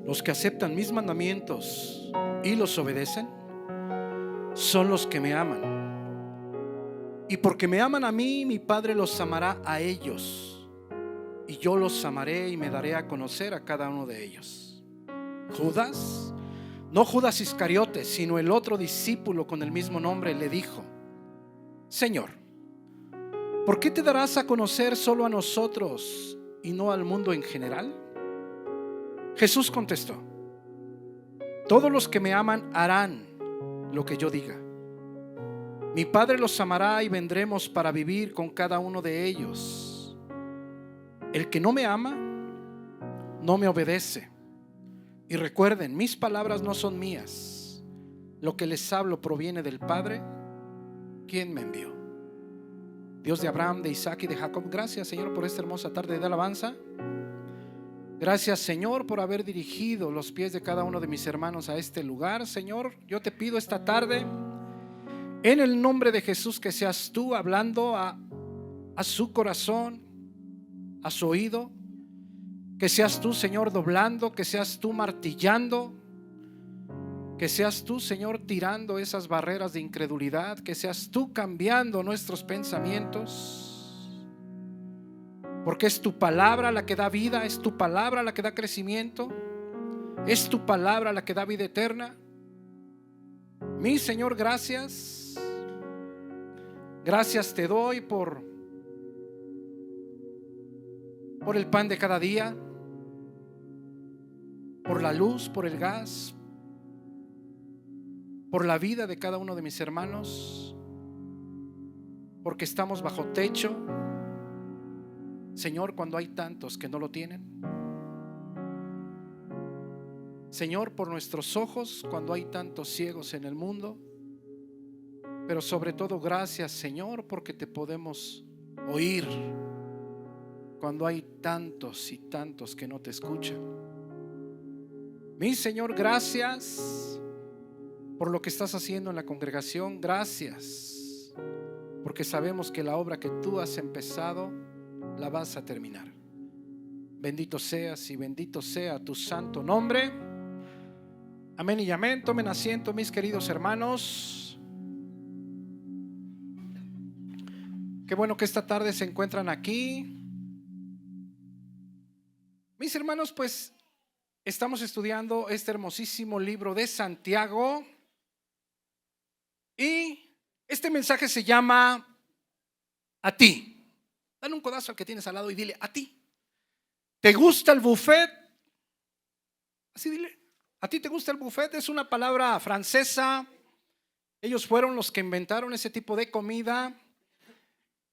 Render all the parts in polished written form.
Los que aceptan mis mandamientos y los obedecen son los que me aman. Y porque me aman a mí, mi Padre los amará a ellos, y yo los amaré y me daré a conocer a cada uno de ellos. Judas, no Judas Iscariote, sino el otro discípulo con el mismo nombre, le dijo: Señor, ¿por qué te darás a conocer solo a nosotros y no al mundo en general? Jesús contestó: todos los que me aman harán lo que yo diga. Mi Padre los amará y vendremos para vivir con cada uno de ellos. El que no me ama, no me obedece. Y recuerden, mis palabras no son mías. Lo que les hablo proviene del Padre, quien me envió. Dios de Abraham, de Isaac y de Jacob, gracias, Señor, por esta hermosa tarde de alabanza. Gracias, Señor, por haber dirigido los pies de cada uno de mis hermanos a este lugar. Señor, yo te pido esta tarde, en el nombre de Jesús, que seas tú hablando a su corazón, a su oído. Que seas tú, Señor, doblando, que seas tú martillando, que seas tú, Señor, tirando esas barreras de incredulidad, que seas tú cambiando nuestros pensamientos, porque es tu palabra la que da vida, es tu palabra la que da crecimiento, es tu palabra la que da vida eterna. Mi Señor, gracias. Gracias te doy por el pan de cada día, por la luz, por el gas, por la vida de cada uno de mis hermanos, porque estamos bajo techo, Señor, cuando hay tantos que no lo tienen. Señor, por nuestros ojos, cuando hay tantos ciegos en el mundo. Pero sobre todo gracias, Señor, porque te podemos oír cuando hay tantos y tantos que no te escuchan. Mi Señor, gracias por lo que estás haciendo en la congregación. Gracias porque sabemos que la obra que tú has empezado la vas a terminar. Bendito seas y bendito sea tu santo nombre. Amén y amén. Tomen asiento, mis queridos hermanos. Qué bueno que esta tarde se encuentran aquí. Mis hermanos, pues estamos estudiando este hermosísimo libro de Santiago. Y este mensaje se llama A ti. Dale un codazo al que tienes al lado y dile: a ti. ¿Te gusta el buffet? Así dile: ¿a ti te gusta el buffet? Es una palabra francesa. Ellos fueron los que inventaron ese tipo de comida.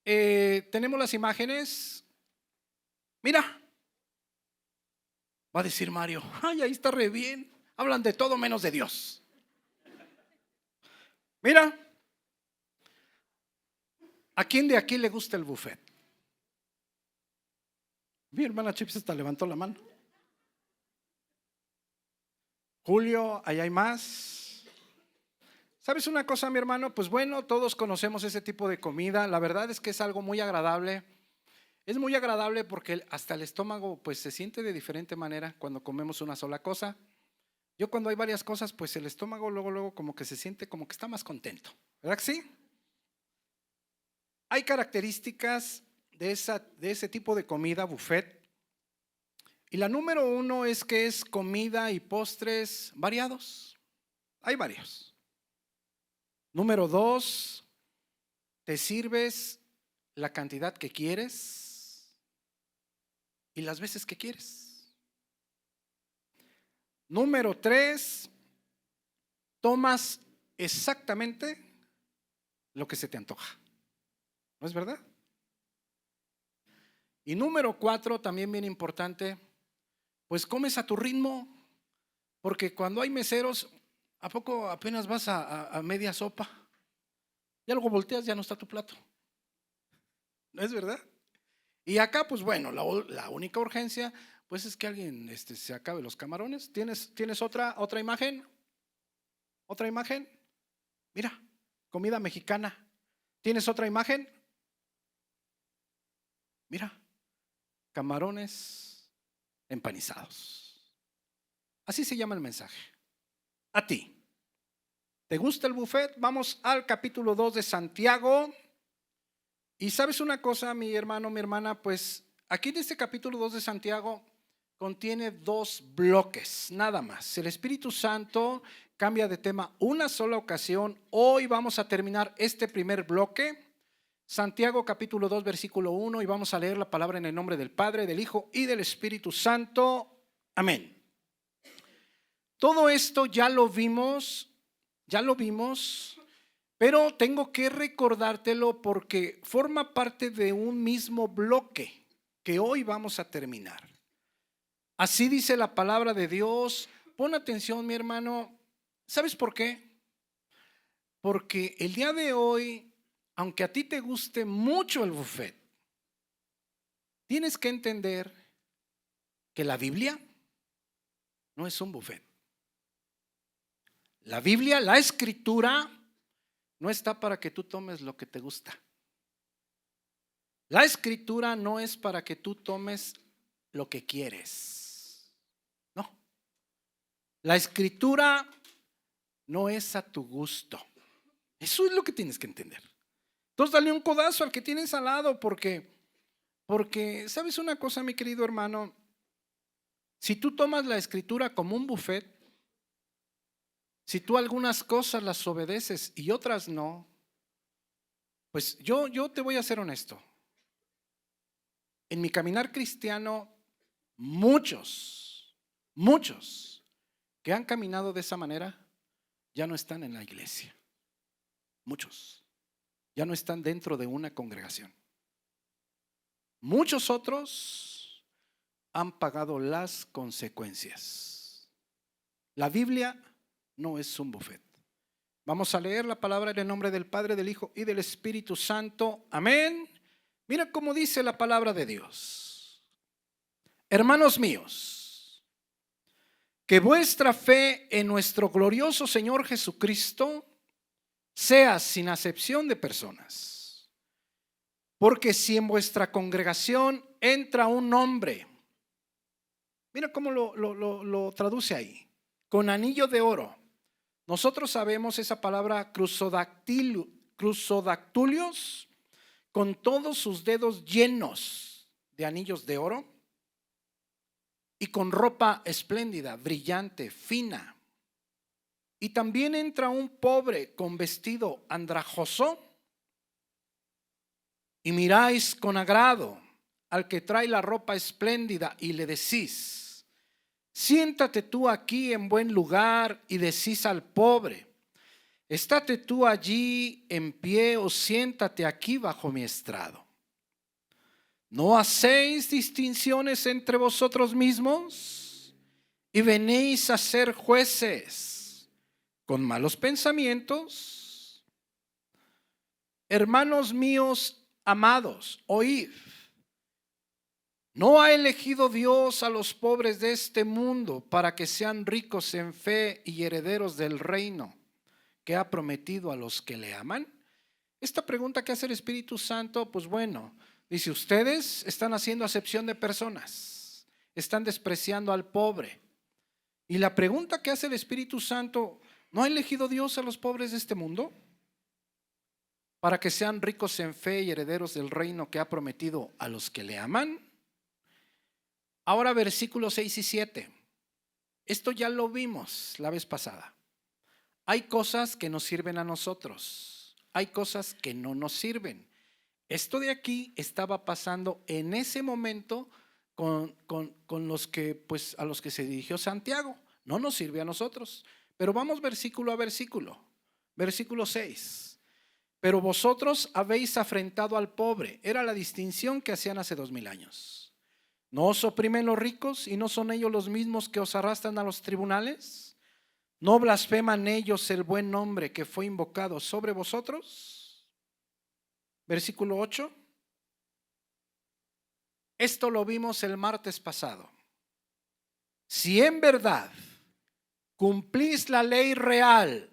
Tenemos las imágenes. Mira, va a decir Mario: ay, ahí está re bien. Hablan de todo menos de Dios. Mira, ¿a quién de aquí le gusta el buffet? Mi hermana Chips hasta levantó la mano. Julio, allá hay más. ¿Sabes una cosa, mi hermano? Pues bueno, todos conocemos ese tipo de comida. La verdad es que es algo muy agradable. Es muy agradable porque hasta el estómago pues se siente de diferente manera cuando comemos una sola cosa. Yo cuando hay varias cosas, pues el estómago luego como que se siente como que está más contento. ¿Verdad que sí? Hay características de ese tipo de comida buffet. Y la número uno es que es comida y postres variados. Hay varios. Número dos, te sirves la cantidad que quieres y las veces que quieres. Número tres, tomas exactamente lo que se te antoja. ¿No es verdad? Y número cuatro, también bien importante, pues comes a tu ritmo, porque cuando hay meseros, ¿a poco apenas vas a media sopa? Y algo volteas, ya no está tu plato. ¿No es verdad? Y acá, pues bueno, la única urgencia, pues es que alguien se acabe los camarones. ¿Tienes otra imagen? ¿Otra imagen? Mira, comida mexicana. ¿Tienes otra imagen? Mira, camarones empanizados. Así se llama el mensaje. A ti. ¿Te gusta el buffet? Vamos al capítulo 2 de Santiago. Y sabes una cosa, mi hermano, mi hermana, pues aquí en este capítulo 2 de Santiago contiene 2 bloques, nada más. El Espíritu Santo cambia de tema una sola ocasión. Hoy vamos a terminar este primer bloque. Santiago capítulo 2 versículo 1, y vamos a leer la palabra en el nombre del Padre, del Hijo y del Espíritu Santo. Amén. Todo esto ya lo vimos, pero tengo que recordártelo porque forma parte de un mismo bloque que hoy vamos a terminar. Así dice la palabra de Dios. Pon atención, mi hermano. ¿Sabes por qué? Porque el día de hoy, aunque a ti te guste mucho el buffet, tienes que entender que la Biblia no es un buffet. La Biblia, la Escritura, no está para que tú tomes lo que te gusta. La Escritura no es para que tú tomes lo que quieres. No. La Escritura no es a tu gusto. Eso es lo que tienes que entender. Entonces dale un codazo al que tienes al lado porque ¿sabes una cosa, mi querido hermano? Si tú tomas la Escritura como un buffet, si tú algunas cosas las obedeces y otras no, pues yo te voy a ser honesto. En mi caminar cristiano, muchos que han caminado de esa manera ya no están en la iglesia. Muchos ya no están dentro de una congregación. Muchos otros han pagado las consecuencias. La Biblia no es un buffet. Vamos a leer la palabra en el nombre del Padre, del Hijo y del Espíritu Santo. Amén. Mira cómo dice la palabra de Dios. Hermanos míos, que vuestra fe en nuestro glorioso Señor Jesucristo sea sin acepción de personas. Porque si en vuestra congregación entra un hombre, mira cómo lo traduce ahí, con anillo de oro. Nosotros sabemos esa palabra crusodactylios, con todos sus dedos llenos de anillos de oro y con ropa espléndida, brillante, fina. Y también entra un pobre con vestido andrajoso y miráis con agrado al que trae la ropa espléndida y le decís: siéntate tú aquí en buen lugar, y decís al pobre: estate tú allí en pie, o siéntate aquí bajo mi estrado. ¿No hacéis distinciones entre vosotros mismos y venís a ser jueces con malos pensamientos? Hermanos míos amados, oíd. ¿No ha elegido Dios a los pobres de este mundo para que sean ricos en fe y herederos del reino que ha prometido a los que le aman? Esta pregunta que hace el Espíritu Santo, pues bueno, dice: ustedes están haciendo acepción de personas, están despreciando al pobre. Y la pregunta que hace el Espíritu Santo: ¿no ha elegido Dios a los pobres de este mundo para que sean ricos en fe y herederos del reino que ha prometido a los que le aman? Ahora versículos 6 y 7. Esto ya lo vimos la vez pasada. Hay cosas que nos sirven a nosotros, hay cosas que no nos sirven. Esto de aquí estaba pasando en ese momento con los que, pues, a los que se dirigió Santiago. No nos sirve a nosotros. Pero vamos versículo a versículo. Versículo 6. Pero vosotros habéis afrentado al pobre. Era la distinción que hacían hace 2000 años. ¿No os oprimen los ricos y no son ellos los mismos que os arrastran a los tribunales? ¿No blasfeman ellos el buen nombre que fue invocado sobre vosotros? Versículo 8. Esto lo vimos el martes pasado. Si en verdad cumplís la ley real,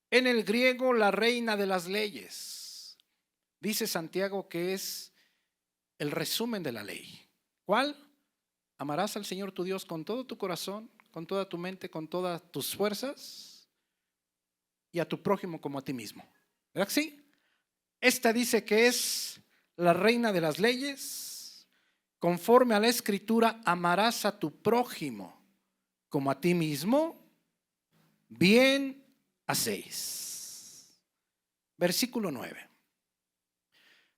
en el griego la reina de las leyes, dice Santiago que es el resumen de la ley. ¿Cuál? Amarás al Señor tu Dios con todo tu corazón, con toda tu mente, con todas tus fuerzas y a tu prójimo como a ti mismo. ¿Verdad que sí? Esta dice que es la reina de las leyes. Conforme a la Escritura, amarás a tu prójimo como a ti mismo. Bien hacéis. Versículo 9.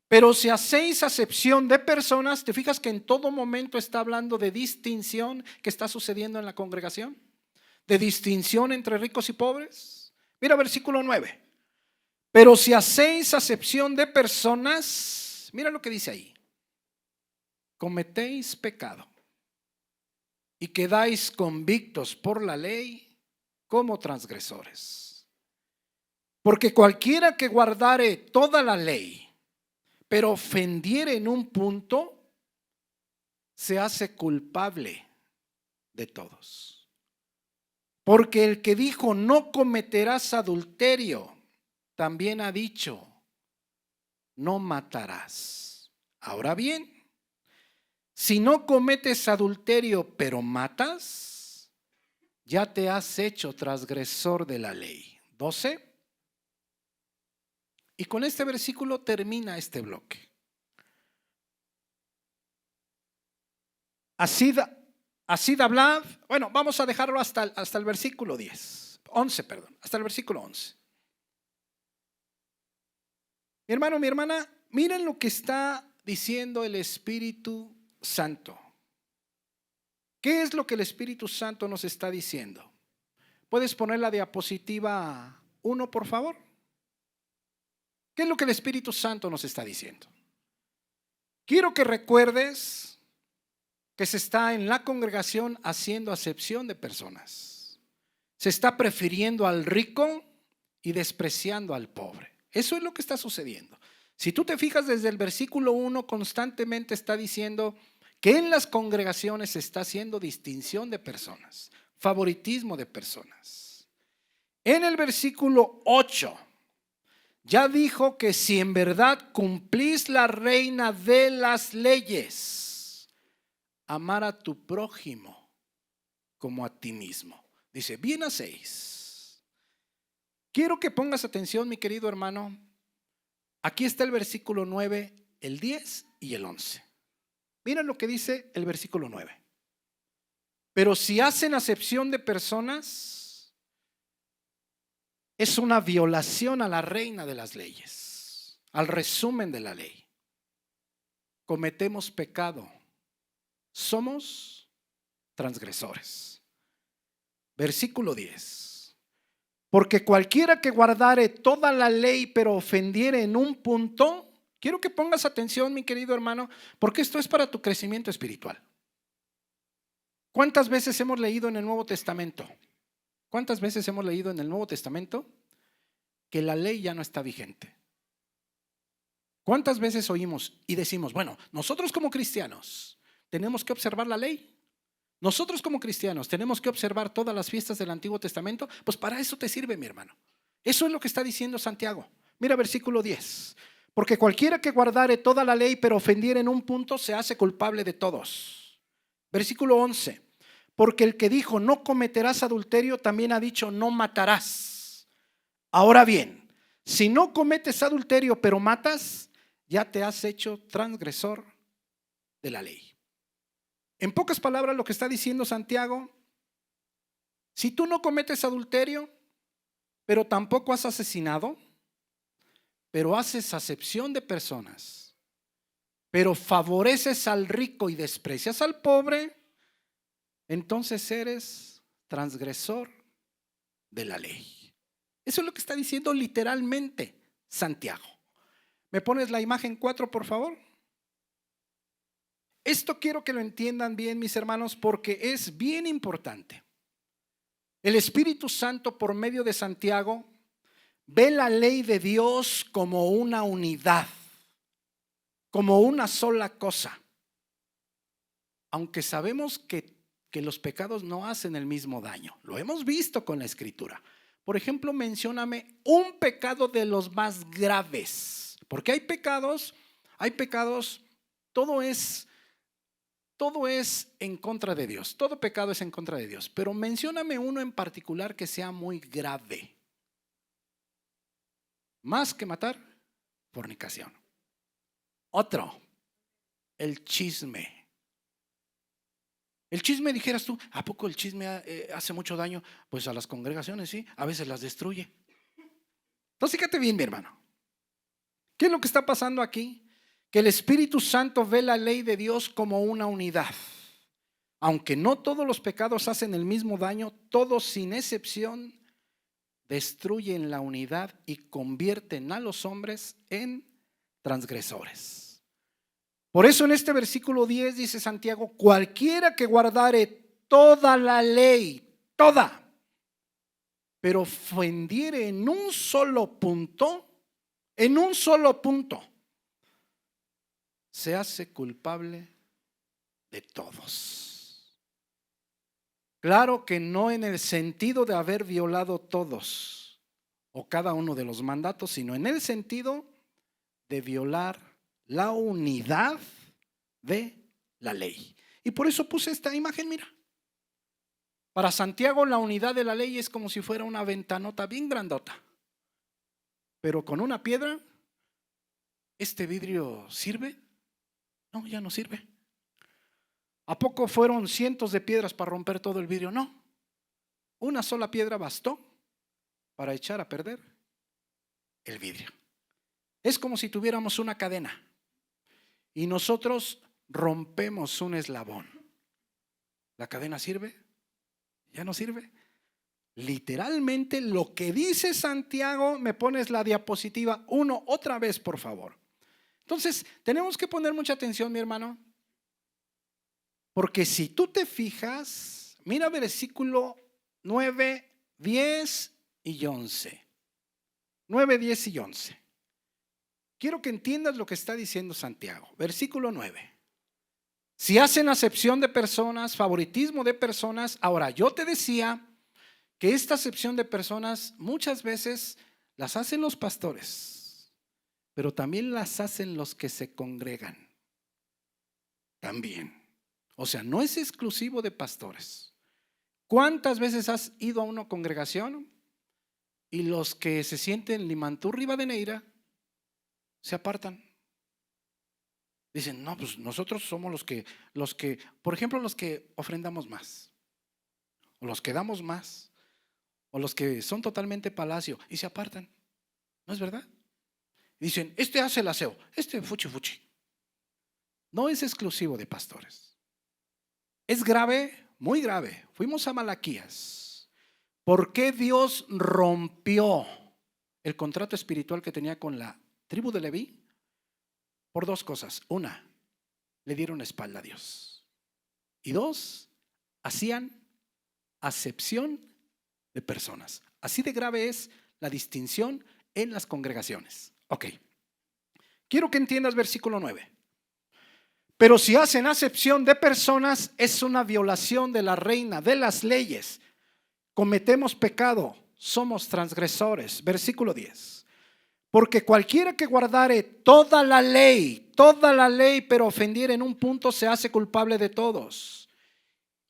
Pero si hacéis acepción de personas, ¿te fijas que en todo momento está hablando de distinción que está sucediendo en la congregación? De distinción entre ricos y pobres. Mira versículo 9. Pero si hacéis acepción de personas, mira lo que dice ahí. Cometéis pecado y quedáis convictos por la ley como transgresores. Porque cualquiera que guardare toda la ley, pero ofendiere en un punto, se hace culpable de todos. Porque el que dijo no cometerás adulterio, también ha dicho no matarás. Ahora bien, si no cometes adulterio pero matas, ya te has hecho transgresor de la ley. 12. Y con este versículo termina este bloque. Así hablad. Bueno, vamos a dejarlo hasta el versículo 11, hasta el versículo 11. Mi hermano, mi hermana, miren lo que está diciendo el Espíritu Santo. ¿Qué es lo que el Espíritu Santo nos está diciendo? ¿Puedes poner la diapositiva 1, por favor? ¿Qué es lo que el Espíritu Santo nos está diciendo? Quiero que recuerdes que se está en la congregación haciendo acepción de personas. Se está prefiriendo al rico y despreciando al pobre. Eso es lo que está sucediendo. Si tú te fijas desde el versículo 1, constantemente está diciendo que en las congregaciones se está haciendo distinción de personas, favoritismo de personas. En el versículo 8 ya dijo que si en verdad cumplís la reina de las leyes, amar a tu prójimo como a ti mismo. Dice, bien hacéis. Quiero que pongas atención, mi querido hermano. Aquí está el versículo 9, el 10 y el 11. Miren lo que dice el versículo 9. Pero si hacen acepción de personas, es una violación a la reina de las leyes, al resumen de la ley. Cometemos pecado, somos transgresores. Versículo 10. Porque cualquiera que guardare toda la ley pero ofendiere en un punto, quiero que pongas atención, mi querido hermano, porque esto es para tu crecimiento espiritual. ¿Cuántas veces hemos leído en el Nuevo Testamento? ¿Cuántas veces hemos leído en el Nuevo Testamento que la ley ya no está vigente? ¿Cuántas veces oímos y decimos, bueno, nosotros como cristianos tenemos que observar la ley? Nosotros como cristianos tenemos que observar todas las fiestas del Antiguo Testamento. Pues para eso te sirve, mi hermano. Eso es lo que está diciendo Santiago. Mira versículo 10. Porque cualquiera que guardare toda la ley pero ofendiere en un punto, se hace culpable de todos. Versículo 11. Porque el que dijo no cometerás adulterio, también ha dicho no matarás. Ahora bien, si no cometes adulterio pero matas, ya te has hecho transgresor de la ley. En pocas palabras, lo que está diciendo Santiago, si tú no cometes adulterio, pero tampoco has asesinado, pero haces acepción de personas, pero favoreces al rico y desprecias al pobre, entonces eres transgresor de la ley. Eso es lo que está diciendo literalmente Santiago. ¿Me pones la imagen 4, por favor? Esto quiero que lo entiendan bien, mis hermanos, porque es bien importante. El Espíritu Santo, por medio de Santiago, ve la ley de Dios como una unidad, como una sola cosa. Aunque sabemos que los pecados no hacen el mismo daño. Lo hemos visto con la Escritura. Por ejemplo, mencióname un pecado de los más graves. Porque hay pecados, todo es todo es en contra de Dios, todo pecado es en contra de Dios, pero mencióname uno en particular que sea muy grave. Más que matar, fornicación. Otro, el chisme. El chisme, dijeras tú, ¿a poco el chisme hace mucho daño? Pues a las congregaciones sí, a veces las destruye. Entonces fíjate bien, mi hermano. ¿Qué es lo que está pasando aquí? Que el Espíritu Santo ve la ley de Dios como una unidad. Aunque no todos los pecados hacen el mismo daño, todos sin excepción destruyen la unidad y convierten a los hombres en transgresores. Por eso en este versículo 10 dice Santiago: cualquiera que guardare toda la ley, toda, pero ofendiere en un solo punto, se hace culpable de todos. Claro que no en el sentido de haber violado todos o cada uno de los mandatos, sino en el sentido de violar la unidad de la ley. Y por eso puse esta imagen, mira. Para Santiago la unidad de la ley es como si fuera una ventanota bien grandota, pero con una piedra. ¿Este vidrio sirve? No, ya no sirve. ¿A poco fueron cientos de piedras para romper todo el vidrio? No. Una sola piedra bastó para echar a perder el vidrio. Es como si tuviéramos una cadena y nosotros rompemos un eslabón. ¿La cadena sirve? ¿Ya no sirve? Literalmente lo que dice Santiago, me pones la diapositiva 1 otra vez, por favor. Entonces, tenemos que poner mucha atención, mi hermano, porque si tú te fijas, mira versículo 9, 10 y 11. 9, 10 y 11. Quiero que entiendas lo que está diciendo Santiago. Versículo 9. Si hacen acepción de personas, favoritismo de personas, ahora yo te decía que esta acepción de personas muchas veces las hacen los pastores, pero también las hacen los que se congregan. También. O sea, no es exclusivo de pastores. ¿Cuántas veces has ido a una congregación y los que se sienten Limantú Rivadeneira se apartan? Dicen, no, pues nosotros somos los que, por ejemplo, los que ofrendamos más, o los que damos más, o los que son totalmente palacio y se apartan. ¿No es verdad? Dicen, este hace el aseo, este fuchi fuchi. No es exclusivo de pastores. Es grave, muy grave. Fuimos a Malaquías. ¿Por qué Dios rompió el contrato espiritual que tenía con la tribu de Leví? Por dos cosas. Una, le dieron la espalda a Dios. Y dos, hacían acepción de personas. Así de grave es la distinción en las congregaciones. Ok. Quiero que entiendas versículo 9. Pero si hacen acepción de personas, es una violación de la reina, de las leyes. Cometemos pecado, somos transgresores. Versículo 10. Porque cualquiera que guardare toda la ley, pero ofendiere en un punto, se hace culpable de todos.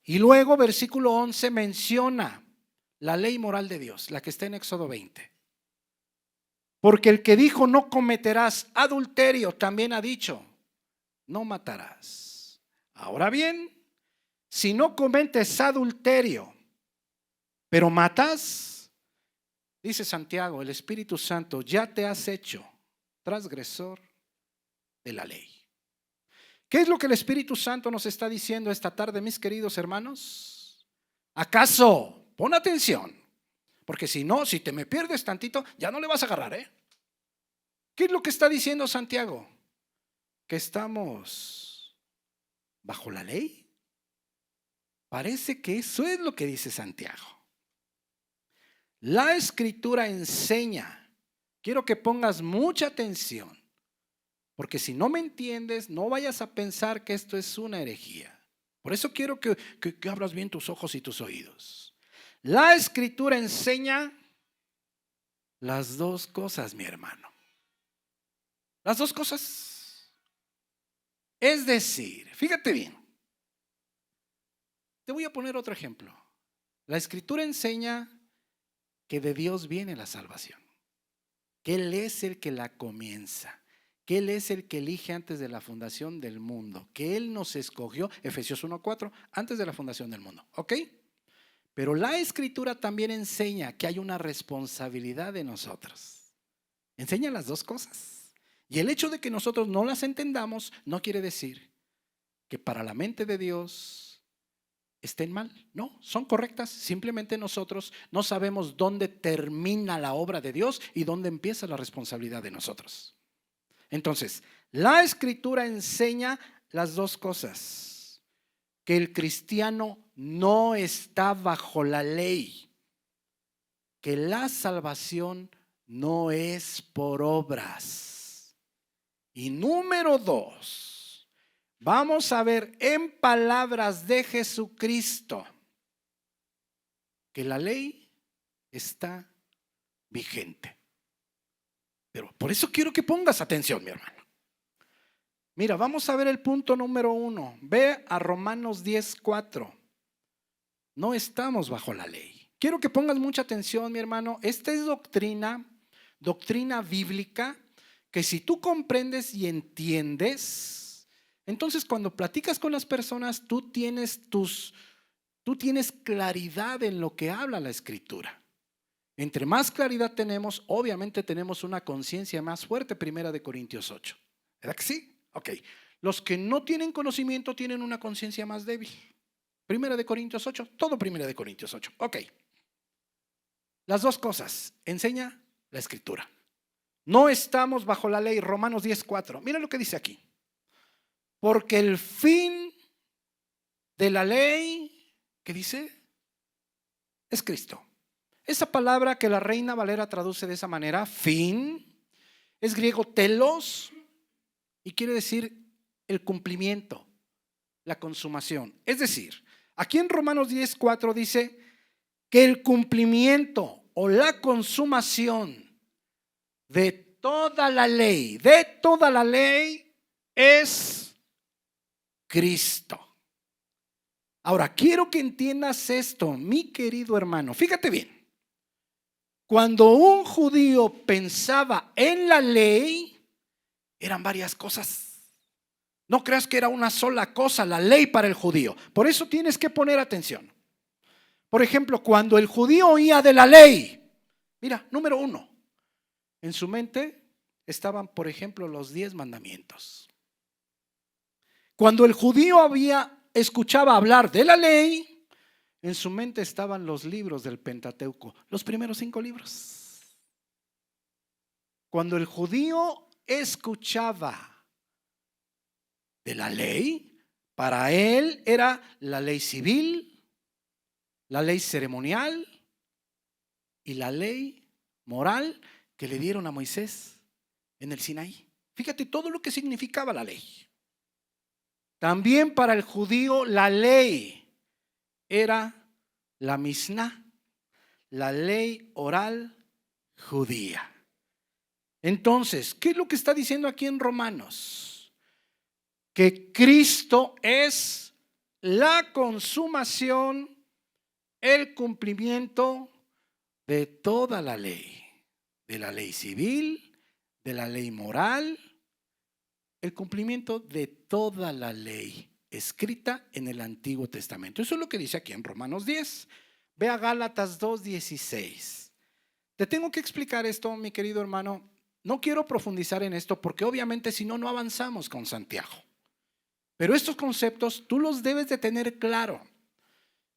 Y luego versículo 11 menciona la ley moral de Dios, la que está en Éxodo 20. Porque el que dijo no cometerás adulterio, también ha dicho, no matarás. Ahora bien, si no cometes adulterio, pero matas, dice Santiago, el Espíritu Santo, ya te has hecho transgresor de la ley. ¿Qué es lo que el Espíritu Santo nos está diciendo esta tarde, mis queridos hermanos? ¿Acaso? Pon atención, porque si no, si te me pierdes tantito, ya no le vas a agarrar, ¿eh? ¿Qué es lo que está diciendo Santiago? Que estamos bajo la ley. Parece que eso es lo que dice Santiago. La Escritura enseña, quiero que pongas mucha atención, porque si no me entiendes, no vayas a pensar que esto es una herejía. Por eso quiero que abras bien tus ojos y tus oídos. La Escritura enseña las dos cosas, mi hermano. Las dos cosas. Es decir, fíjate bien, Te voy a poner otro ejemplo. La Escritura enseña que de Dios viene la salvación, que Él es el que la comienza, que Él es el que elige antes de la fundación del mundo, que Él nos escogió, Efesios 1:4, antes de la fundación del mundo, ¿ok? Pero la Escritura también enseña que hay una responsabilidad de nosotros. Enseña las dos cosas. Y el hecho de que nosotros no las entendamos no quiere decir que para la mente de Dios estén mal. No, son correctas. Simplemente nosotros no sabemos dónde termina la obra de Dios y dónde empieza la responsabilidad de nosotros. Entonces, la Escritura enseña las dos cosas: que el cristiano no está bajo la ley, que la salvación no es por obras. Y número 2, vamos a ver en palabras de Jesucristo que la ley está vigente. Pero por eso quiero que pongas atención, mi hermano. Mira, vamos a ver el punto número 1. Ve a Romanos 10:4. No estamos bajo la ley. Quiero que pongas mucha atención, mi hermano. Esta es doctrina bíblica, que si tú comprendes y entiendes, entonces cuando platicas con las personas, tú tienes claridad en lo que habla la Escritura. Entre más claridad tenemos, obviamente tenemos una conciencia más fuerte. 1 Corintios 8. ¿Verdad que sí? Ok. Los que no tienen conocimiento tienen una conciencia más débil. 1 Corintios 8, todo 1 Corintios 8. Ok. Las dos cosas enseña la Escritura. No estamos bajo la ley. Romanos 10:4. Mira lo que dice aquí. Porque el fin de la ley, ¿qué dice? Es Cristo. Esa palabra que la Reina Valera traduce de esa manera, fin, es griego telos y quiere decir el cumplimiento, la consumación. Es decir, aquí en Romanos 10:4 dice que el cumplimiento o la consumación de toda la ley es Cristo. Ahora, quiero que entiendas esto, mi querido hermano. Fíjate bien. Cuando un judío pensaba en la ley, eran varias cosas. No creas que era una sola cosa la ley para el judío. Por eso tienes que poner atención. Por ejemplo, cuando el judío oía de la ley, mira, número 1, en su mente estaban, por ejemplo, los 10 mandamientos. Cuando el judío escuchaba hablar de la ley, en su mente estaban los libros del Pentateuco, los primeros 5 libros. Cuando el judío escuchaba de la ley, para él era la ley civil, la ley ceremonial y la ley moral que le dieron a Moisés en el Sinaí. Fíjate todo lo que significaba la ley. También para el judío la ley era la Misná, la ley oral judía. Entonces, ¿qué es lo que está diciendo aquí en Romanos? Que Cristo es la consumación, el cumplimiento de toda la ley, de la ley civil, de la ley moral, el cumplimiento de toda la ley escrita en el Antiguo Testamento. Eso es lo que dice aquí en Romanos 10. Ve a Gálatas 2:16. Te tengo que explicar esto, mi querido hermano. No quiero profundizar en esto porque obviamente si no, no avanzamos con Santiago. Pero estos conceptos tú los debes de tener claro.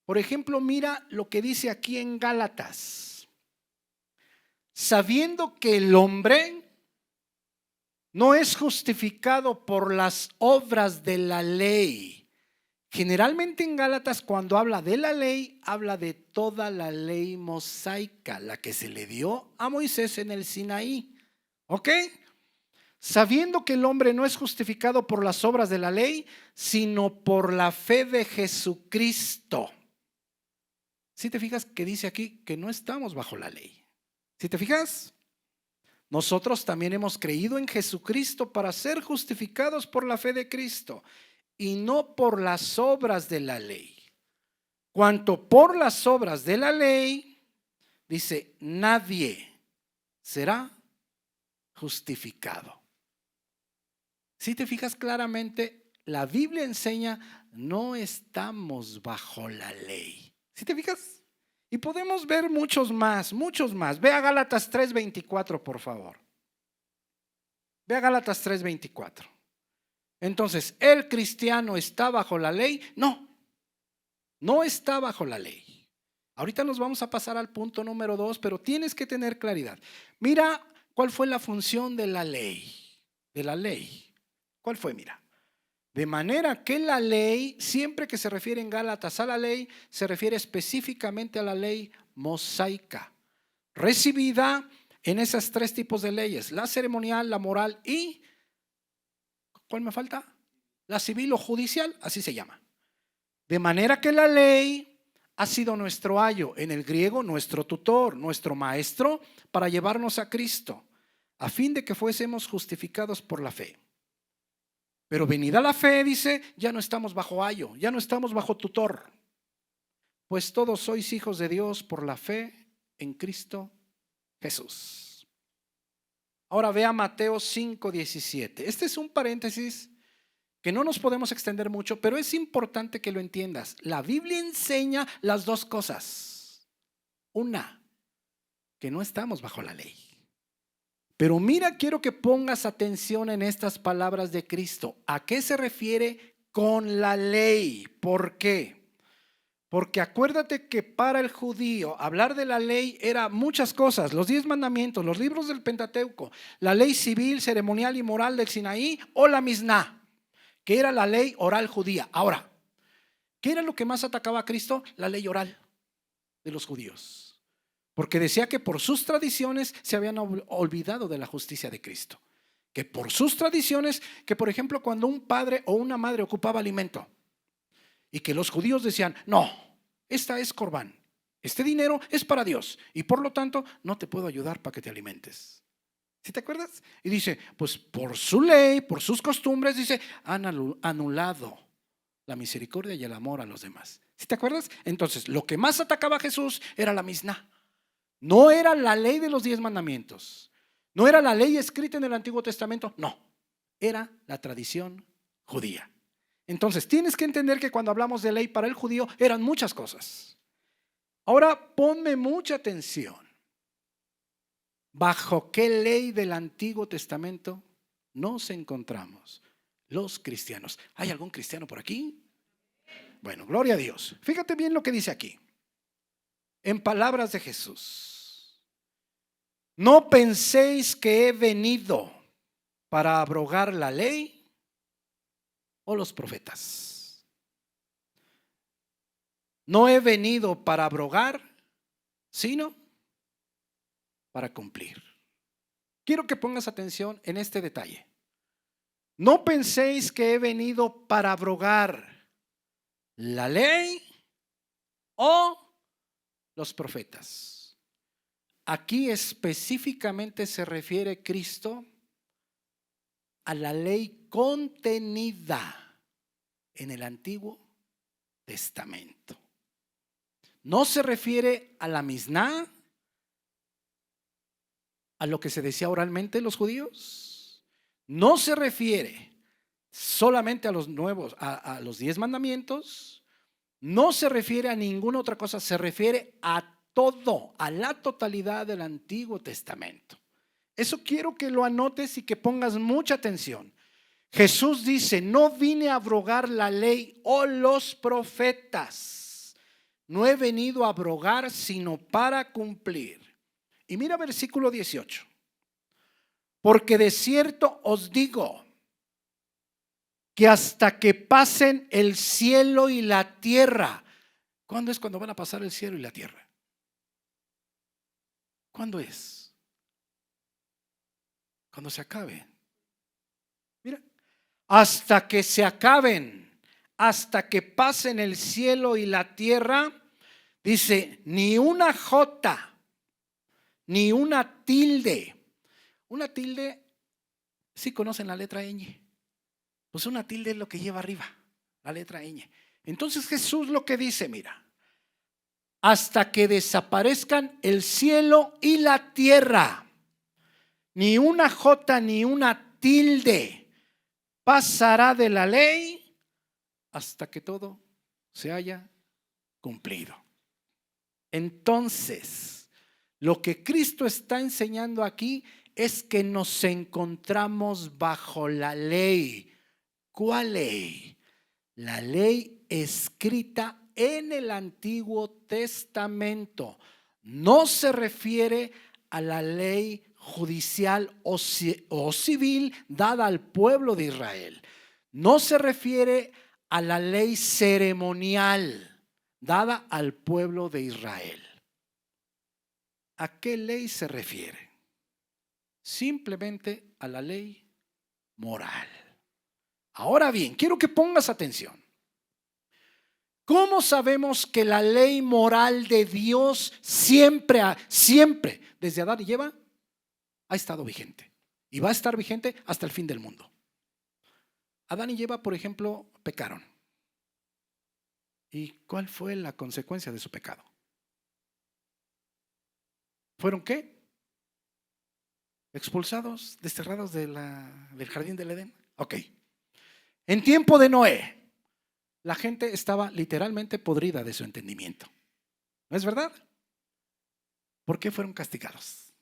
Por ejemplo, mira lo que dice aquí en Gálatas. Sabiendo que el hombre no es justificado por las obras de la ley. Generalmente en Gálatas, cuando habla de la ley, habla de toda la ley mosaica, la que se le dio a Moisés en el Sinaí. ¿Ok? Sabiendo que el hombre no es justificado por las obras de la ley, sino por la fe de Jesucristo. Si te fijas que dice aquí que no estamos bajo la ley. Si te fijas, nosotros también hemos creído en Jesucristo para ser justificados por la fe de Cristo y no por las obras de la ley. cuanto por las obras de la ley, dice, nadie será justificado. Si te fijas claramente, la Biblia enseña, no estamos bajo la ley. ¿Sí te fijas? Y podemos ver muchos más. Ve a Gálatas 3:24, por favor. Ve a Gálatas 3:24. Entonces, ¿el cristiano está bajo la ley? No, no está bajo la ley. Ahorita nos vamos a pasar al punto número 2, pero tienes que tener claridad. Mira cuál fue la función de la ley. ¿Cuál fue? Mira. De manera que la ley, siempre que se refiere en Gálatas a la ley, se refiere específicamente a la ley mosaica, recibida en esas 3 tipos de leyes: la ceremonial, la moral y, ¿cuál me falta? La civil o judicial, así se llama. De manera que la ley ha sido nuestro ayo, en el griego nuestro tutor, nuestro maestro, para llevarnos a Cristo, a fin de que fuésemos justificados por la fe. Pero venida la fe, dice, ya no estamos bajo ayo, ya no estamos bajo tutor, pues todos sois hijos de Dios por la fe en Cristo Jesús. Ahora vea Mateo 5:17. Este es un paréntesis que no nos podemos extender mucho, pero es importante que lo entiendas. La Biblia enseña las 2 cosas. Una, que no estamos bajo la ley. Pero mira, quiero que pongas atención en estas palabras de Cristo. ¿A qué se refiere con la ley? ¿Por qué? Porque acuérdate que para el judío hablar de la ley era muchas cosas: los 10 mandamientos, los libros del Pentateuco, la ley civil, ceremonial y moral del Sinaí, o la Misná, que era la ley oral judía. Ahora, ¿qué era lo que más atacaba a Cristo? La ley oral de los judíos. Porque decía que por sus tradiciones se habían olvidado de la justicia de Cristo. Que por sus tradiciones, que por ejemplo cuando un padre o una madre ocupaba alimento, y que los judíos decían, no, esta es corbán, este dinero es para Dios, y por lo tanto no te puedo ayudar para que te alimentes. ¿Sí te acuerdas? Y dice, pues por su ley, por sus costumbres, dice, han anulado la misericordia y el amor a los demás. ¿Sí te acuerdas? Entonces, lo que más atacaba a Jesús era la Misná. No era la ley de los 10 mandamientos, no era la ley escrita en el Antiguo Testamento, no, era la tradición judía. Entonces tienes que entender que cuando hablamos de ley para el judío eran muchas cosas. Ahora ponme mucha atención. ¿Bajo qué ley del Antiguo Testamento nos encontramos los cristianos? ¿Hay algún cristiano por aquí? Bueno, gloria a Dios. Fíjate bien lo que dice aquí. En palabras de Jesús: no penséis que he venido para abrogar la ley o los profetas. No he venido para abrogar, sino para cumplir. Quiero que pongas atención en este detalle. No penséis que he venido para abrogar la ley o los profetas. Aquí específicamente se refiere Cristo a la ley contenida en el Antiguo Testamento. No se refiere a la Misná, a lo que se decía oralmente los judíos. No se refiere solamente a los nuevos, a los 10 mandamientos. No se refiere a ninguna otra cosa, se refiere a todo, a la totalidad del Antiguo Testamento. Eso quiero que lo anotes y que pongas mucha atención. Jesús dice, no vine a abrogar la ley o los profetas. No he venido a abrogar, sino para cumplir. Y mira versículo 18. Porque de cierto os digo que hasta que pasen el cielo y la tierra. ¿Cuándo es cuando van a pasar el cielo y la tierra? ¿Cuándo es? Cuando se acabe. Mira, hasta que se acaben, hasta que pasen el cielo y la tierra, dice, ni una jota, ni una tilde. Una tilde, ¿sí conocen la letra ñ? Pues una tilde es lo que lleva arriba, la letra ñ. Entonces Jesús lo que dice, mira, hasta que desaparezcan el cielo y la tierra. Ni una jota ni una tilde pasará de la ley hasta que todo se haya cumplido. Entonces, lo que Cristo está enseñando aquí es que nos encontramos bajo la ley. ¿Cuál ley? La ley escrita en el Antiguo Testamento. No se refiere a la ley judicial o civil dada al pueblo de Israel. No se refiere a la ley ceremonial dada al pueblo de Israel. ¿A qué ley se refiere? Simplemente a la ley moral. Ahora bien, quiero que pongas atención. ¿Cómo sabemos que la ley moral de Dios siempre, desde Adán y Eva, ha estado vigente? Y va a estar vigente hasta el fin del mundo. Adán y Eva, por ejemplo, pecaron. ¿Y cuál fue la consecuencia de su pecado? ¿Fueron qué? Expulsados, desterrados del jardín del Edén. Ok. En tiempo de Noé, la gente estaba literalmente podrida de su entendimiento. ¿No es verdad? ¿Por qué fueron castigados?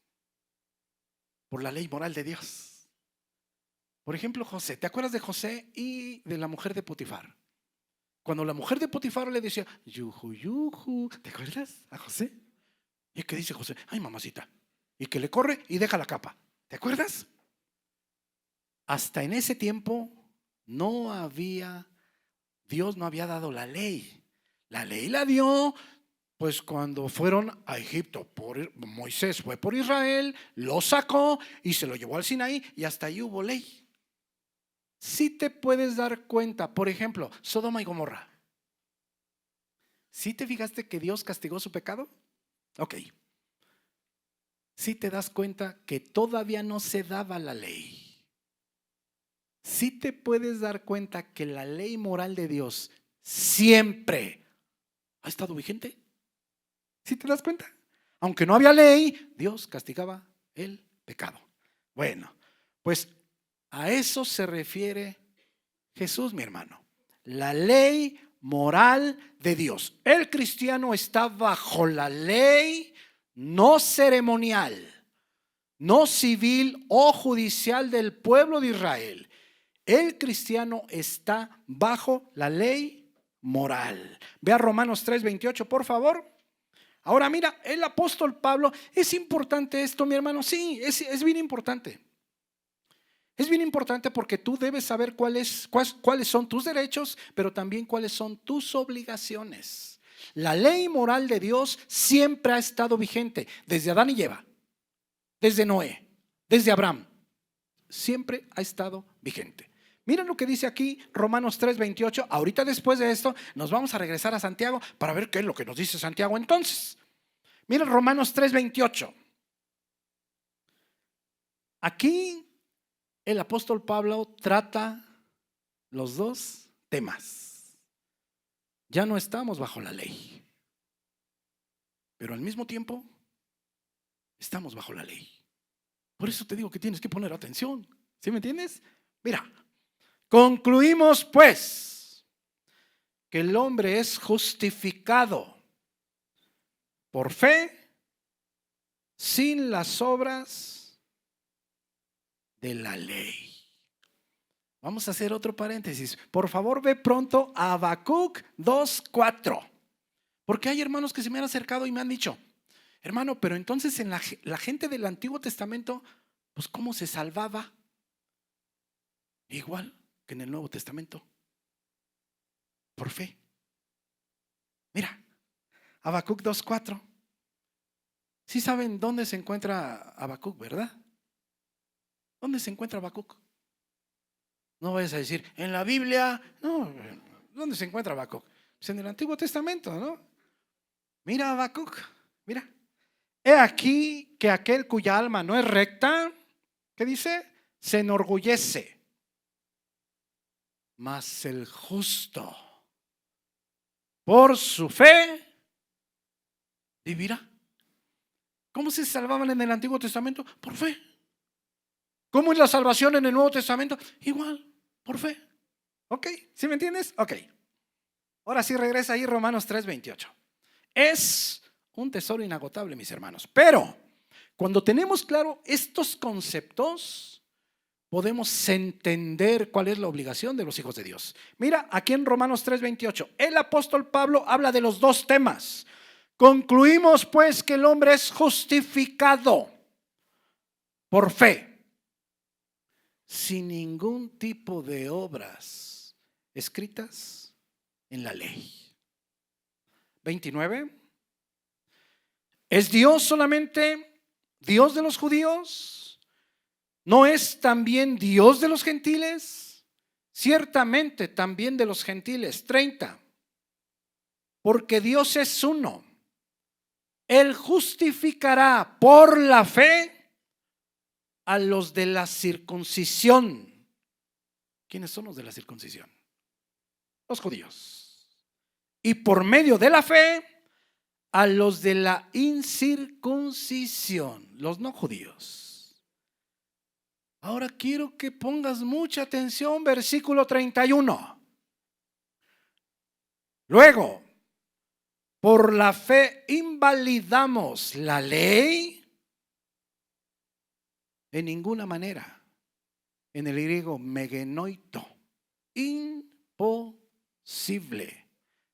Por la ley moral de Dios. Por ejemplo, José. ¿Te acuerdas de José y de la mujer de Potifar? Cuando la mujer de Potifar le decía, yuju, yuju, ¿te acuerdas a José? ¿Y qué dice José? Ay, mamacita. Y que le corre y deja la capa. ¿Te acuerdas? Hasta en ese tiempo Dios no había dado la ley. La ley la dio, pues cuando fueron a Egipto, Moisés fue por Israel, lo sacó y se lo llevó al Sinaí y hasta ahí hubo ley. Si te puedes dar cuenta, por ejemplo, Sodoma y Gomorra. ¿Sí te fijaste que Dios castigó su pecado? Ok. ¿Sí te das cuenta que todavía no se daba la ley? ¿Sí te puedes dar cuenta que la ley moral de Dios siempre ha estado vigente? ¿Sí te das cuenta? Aunque no había ley, Dios castigaba el pecado. Bueno, pues a eso se refiere Jesús, mi hermano. La ley moral de Dios. El cristiano está bajo la ley no ceremonial, no civil o judicial del pueblo de Israel. El cristiano está bajo la ley moral. Ve a Romanos 3:28, por favor. Ahora mira, el apóstol Pablo, es importante esto, mi hermano. Sí, es bien importante. Es bien importante porque tú debes saber cuáles son tus derechos, pero también cuáles son tus obligaciones. La ley moral de Dios siempre ha estado vigente, desde Adán y Eva, desde Noé, desde Abraham. Siempre ha estado vigente. Miren lo que dice aquí Romanos 3:28. Ahorita después de esto nos vamos a regresar a Santiago para ver qué es lo que nos dice Santiago entonces. Miren Romanos 3:28. Aquí el apóstol Pablo trata los dos temas. Ya no estamos bajo la ley, pero al mismo tiempo estamos bajo la ley. Por eso te digo que tienes que poner atención. ¿Sí me entiendes? Mira, concluimos pues que el hombre es justificado por fe sin las obras de la ley. Vamos a hacer otro paréntesis. Por favor, ve pronto a Habacuc 2:4. Porque hay hermanos que se me han acercado y me han dicho, hermano, pero entonces en la gente del Antiguo Testamento, pues ¿cómo se salvaba? Igual que en el Nuevo Testamento. Por fe. Mira, Habacuc 2:4. Sí saben dónde se encuentra Habacuc, ¿verdad? ¿Dónde se encuentra Habacuc? No vayas a decir, en la Biblia. No, ¿dónde se encuentra Habacuc? Pues en el Antiguo Testamento, ¿no? Mira Habacuc, mira. He aquí que aquel cuya alma no es recta, ¿qué dice? Se enorgullece. Mas el justo, por su fe, vivirá. ¿Cómo se salvaban en el Antiguo Testamento? Por fe. ¿Cómo es la salvación en el Nuevo Testamento? Igual, por fe. ¿Ok? ¿Sí me entiendes? Ok. Ahora sí regresa ahí Romanos 3:28. Es un tesoro inagotable, mis hermanos. Pero cuando tenemos claro estos conceptos, podemos entender cuál es la obligación de los hijos de Dios. Mira, aquí en Romanos 3:28, el apóstol Pablo habla de los dos temas. Concluimos pues que el hombre es justificado por fe, sin ningún tipo de obras escritas en la ley. 29. ¿Es Dios solamente Dios de los judíos? ¿No es también Dios de los gentiles? Ciertamente también de los gentiles. 30. Porque Dios es uno. Él justificará por la fe a los de la circuncisión. ¿Quiénes son los de la circuncisión? Los judíos. Y por medio de la fe a los de la incircuncisión, los no judíos. Ahora quiero que pongas mucha atención, versículo 31. Luego, por la fe invalidamos la ley. En ninguna manera. En el griego megenoito, imposible.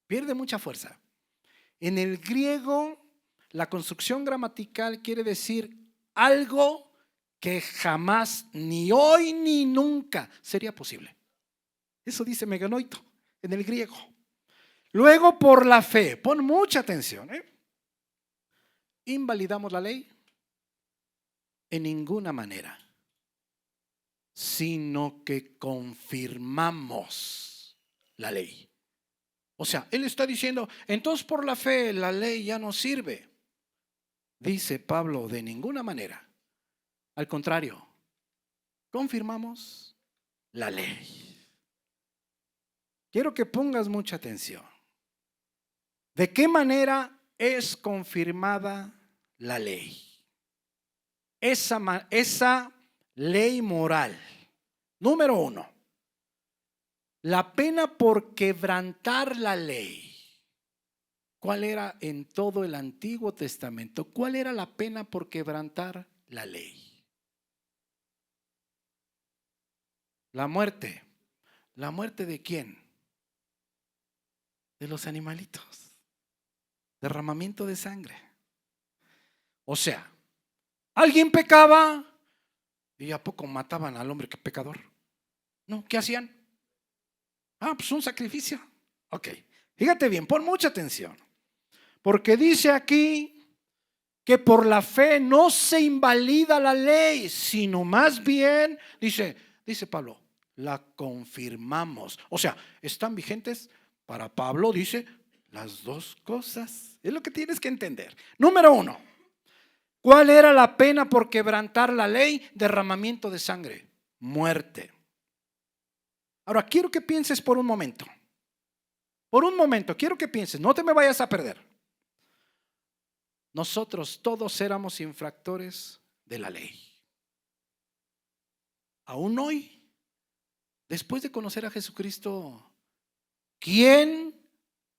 Pierde mucha fuerza. En el griego, la construcción gramatical quiere decir algo que jamás, ni hoy ni nunca sería posible. Eso dice meganoito en el griego. Luego, por la fe, pon mucha atención, invalidamos la ley en ninguna manera, sino que confirmamos la ley. O sea, él está diciendo, entonces por la fe la ley ya no sirve. Dice Pablo, de ninguna manera. Al contrario, confirmamos la ley. Quiero que pongas mucha atención. ¿De qué manera es confirmada la ley? Esa ley moral. Número 1. La pena por quebrantar la ley. ¿Cuál era en todo el Antiguo Testamento? ¿Cuál era la pena por quebrantar la ley? La muerte. ¿La muerte de quién? De los animalitos. Derramamiento de sangre. O sea, alguien pecaba y ¿a poco mataban al hombre que pecador? No, ¿qué hacían? Pues un sacrificio. Ok, fíjate bien, pon mucha atención. Porque dice aquí que por la fe no se invalida la ley, sino más bien, dice Pablo, la confirmamos. O sea, están vigentes para Pablo, dice, las dos cosas. Es lo que tienes que entender. Número 1, ¿cuál era la pena por quebrantar la ley? Derramamiento de sangre, muerte. Ahora, quiero que pienses por un momento. Por un momento, quiero que pienses, no te me vayas a perder. Nosotros todos éramos infractores de la ley. Aún hoy, después de conocer a Jesucristo, ¿quién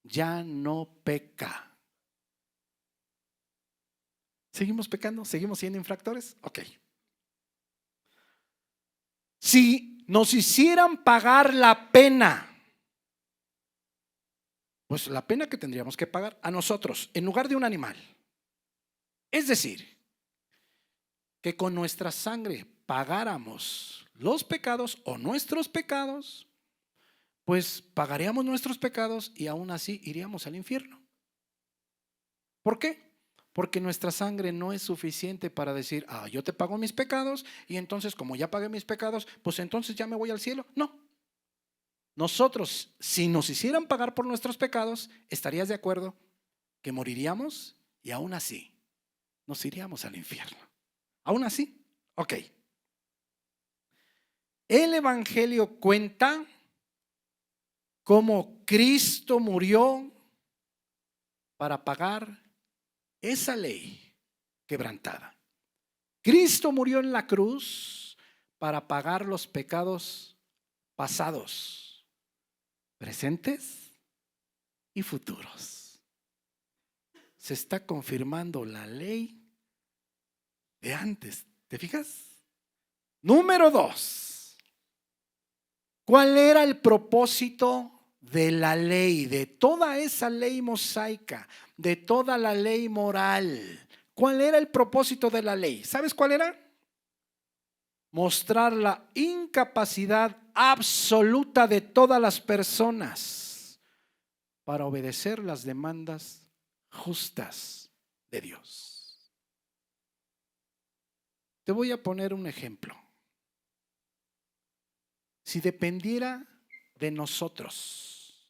ya no peca? ¿Seguimos pecando? ¿Seguimos siendo infractores? Ok. Si nos hicieran pagar la pena, pues la pena que tendríamos que pagar a nosotros en lugar de un animal. Es decir, que con nuestra sangre pagáramos los pecados o nuestros pecados, pues pagaríamos nuestros pecados y aún así iríamos al infierno. ¿Por qué? Porque nuestra sangre no es suficiente para decir, yo te pago mis pecados y entonces como ya pagué mis pecados, pues entonces ya me voy al cielo. No. Nosotros, si nos hicieran pagar por nuestros pecados, ¿estarías de acuerdo que moriríamos y aún así nos iríamos al infierno? ¿Aún así? Ok. El Evangelio cuenta cómo Cristo murió para pagar esa ley quebrantada. Cristo murió en la cruz para pagar los pecados pasados, presentes y futuros. Se está confirmando la ley de antes. ¿Te fijas? Número 2. ¿Cuál era el propósito de la ley, de toda esa ley mosaica, de toda la ley moral? ¿Cuál era el propósito de la ley? ¿Sabes cuál era? Mostrar la incapacidad absoluta de todas las personas para obedecer las demandas justas de Dios. Te voy a poner un ejemplo. Si dependiera de nosotros,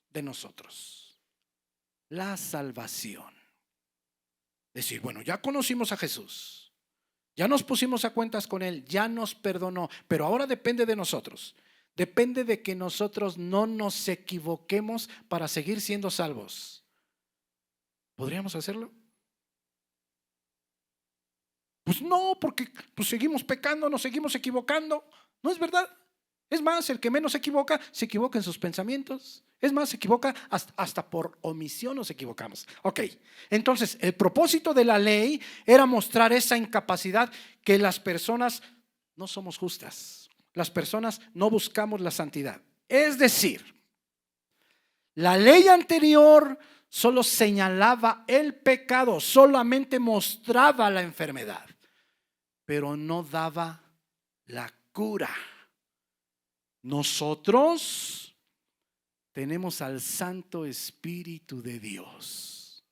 la salvación. Decir, bueno, ya conocimos a Jesús, ya nos pusimos a cuentas con Él, ya nos perdonó, pero ahora depende de nosotros. Depende de que nosotros no nos equivoquemos para seguir siendo salvos. ¿Podríamos hacerlo? Pues no, porque pues seguimos pecando, nos seguimos equivocando. ¿No es verdad? Es más, el que menos se equivoca en sus pensamientos. Es más, se equivoca hasta por omisión nos equivocamos. Ok, entonces el propósito de la ley era mostrar esa incapacidad, que las personas no somos justas. Las personas no buscamos la santidad. Es decir, la ley anterior solo señalaba el pecado, solamente mostraba la enfermedad, pero no daba la cura. Nosotros tenemos al Santo Espíritu de Dios.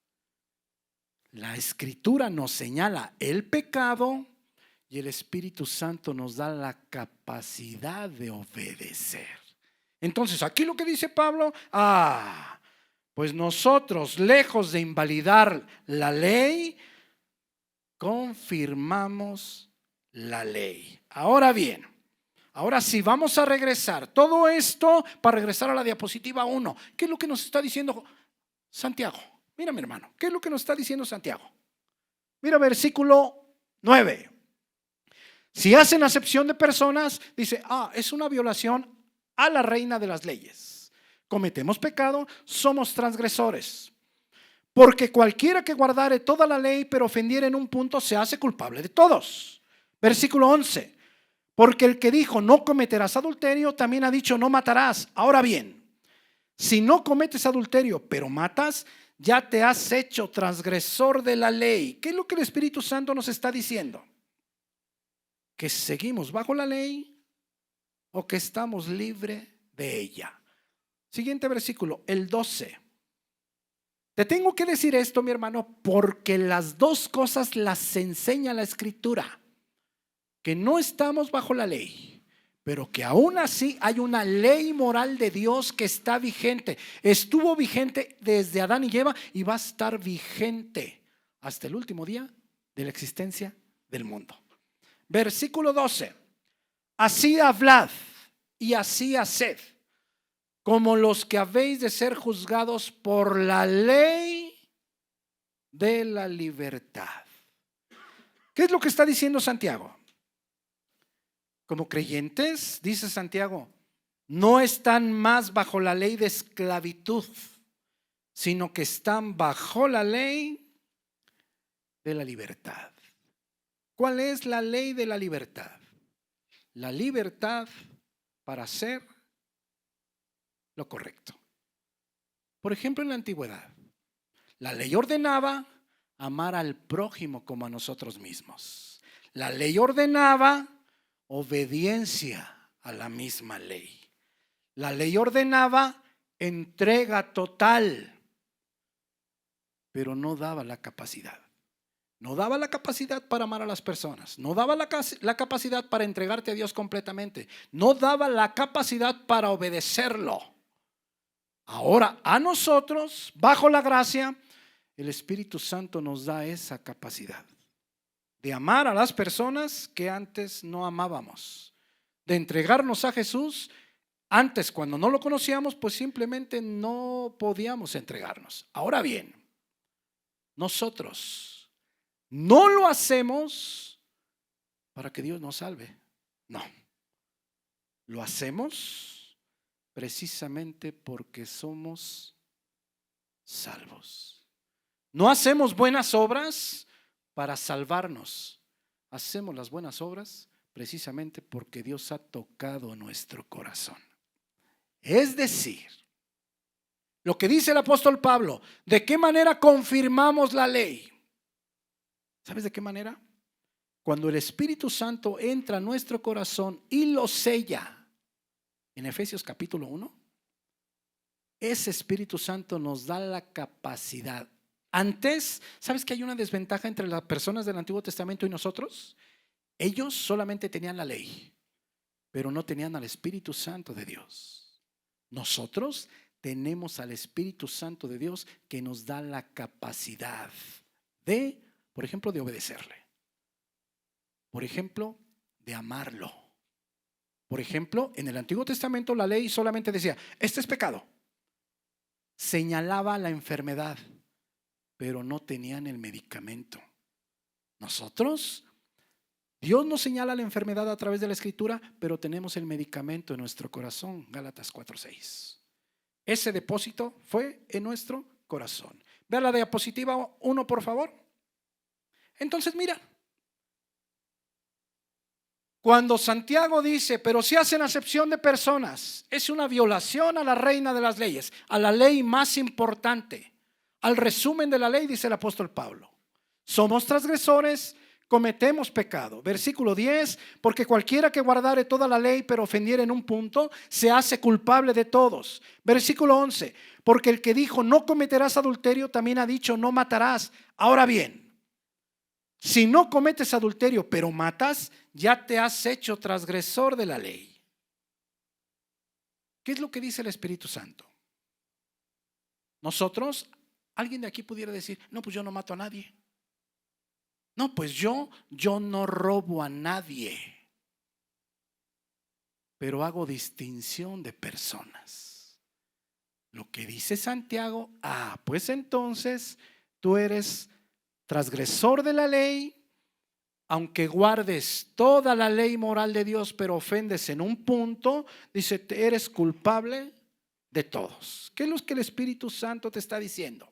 La Escritura nos señala el pecado y el Espíritu Santo nos da la capacidad de obedecer. Entonces, aquí lo que dice Pablo, pues nosotros, lejos de invalidar la ley, confirmamos la ley. Ahora bien, ahora sí, vamos a regresar. Todo esto para regresar a la diapositiva 1. ¿Qué es lo que nos está diciendo Santiago? Mira, mi hermano, ¿qué es lo que nos está diciendo Santiago? Mira, versículo 9. Si hacen acepción de personas, dice, es una violación a la reina de las leyes. Cometemos pecado, somos transgresores. Porque cualquiera que guardare toda la ley, pero ofendiere en un punto, se hace culpable de todos. Versículo 11. Porque el que dijo no cometerás adulterio, también ha dicho no matarás. Ahora bien, si no cometes adulterio, pero matas, ya te has hecho transgresor de la ley. ¿Qué es lo que el Espíritu Santo nos está diciendo? ¿Que seguimos bajo la ley o que estamos libres de ella? Siguiente versículo, el 12. Te tengo que decir esto, mi hermano, porque las dos cosas las enseña la Escritura. Que no estamos bajo la ley, pero que aún así hay una ley moral de Dios que está vigente. Estuvo vigente desde Adán y Eva y va a estar vigente hasta el último día de la existencia del mundo. Versículo 12. Así hablad y así haced, como los que habéis de ser juzgados por la ley de la libertad. ¿Qué es lo que está diciendo Santiago? Como creyentes, dice Santiago, no están más bajo la ley de esclavitud, sino que están bajo la ley de la libertad. ¿Cuál es la ley de la libertad? La libertad para hacer lo correcto. Por ejemplo, en la antigüedad, la ley ordenaba amar al prójimo como a nosotros mismos. La ley ordenaba obediencia a la misma ley. La ley ordenaba entrega total, pero no daba la capacidad. No daba la capacidad para amar a las personas. No daba la capacidad para entregarte a Dios completamente. No daba la capacidad para obedecerlo. Ahora, a nosotros, bajo la gracia, el Espíritu Santo nos da esa capacidad de amar a las personas que antes no amábamos, de entregarnos a Jesús. Antes, cuando no lo conocíamos, pues simplemente no podíamos entregarnos. Ahora bien, nosotros No lo hacemos para que Dios nos salve. No. Lo hacemos precisamente porque somos salvos. No hacemos buenas obras para salvarnos. Hacemos las buenas obras precisamente porque Dios ha tocado nuestro corazón. Es decir, lo que dice el apóstol Pablo, ¿de qué manera confirmamos la ley? ¿Sabes de qué manera? Cuando el Espíritu Santo entra a nuestro corazón y lo sella. En Efesios capítulo 1, ese Espíritu Santo nos da la capacidad. Antes, ¿sabes que hay una desventaja entre las personas del Antiguo Testamento y nosotros? Ellos solamente tenían la ley, pero no tenían al Espíritu Santo de Dios. Nosotros tenemos al Espíritu Santo de Dios que nos da la capacidad de, por ejemplo, de obedecerle. Por ejemplo, de amarlo. Por ejemplo, en el Antiguo Testamento la ley solamente decía, este es pecado. Señalaba la enfermedad, pero no tenían el medicamento. Nosotros, Dios nos señala la enfermedad a través de la Escritura, pero tenemos el medicamento en nuestro corazón. Gálatas 4:6. Ese depósito fue en nuestro corazón. Vea la diapositiva 1, por favor. Entonces, mira. Cuando Santiago dice, pero si hacen acepción de personas, es una violación a la reina de las leyes, a la ley más importante, al resumen de la ley, dice el apóstol Pablo. Somos transgresores, cometemos pecado. Versículo 10, porque cualquiera que guardare toda la ley, pero ofendiere en un punto, se hace culpable de todos. Versículo 11, porque el que dijo, no cometerás adulterio, también ha dicho, no matarás. Ahora bien, si no cometes adulterio, pero matas, ya te has hecho transgresor de la ley. ¿Qué es lo que dice el Espíritu Santo? Nosotros, alguien de aquí pudiera decir, no, pues yo no mato a nadie. No, pues yo no robo a nadie. Pero hago distinción de personas. Lo que dice Santiago, pues entonces tú eres transgresor de la ley, aunque guardes toda la ley moral de Dios, pero ofendes en un punto, dice, eres culpable de todos. ¿Qué es lo que el Espíritu Santo te está diciendo?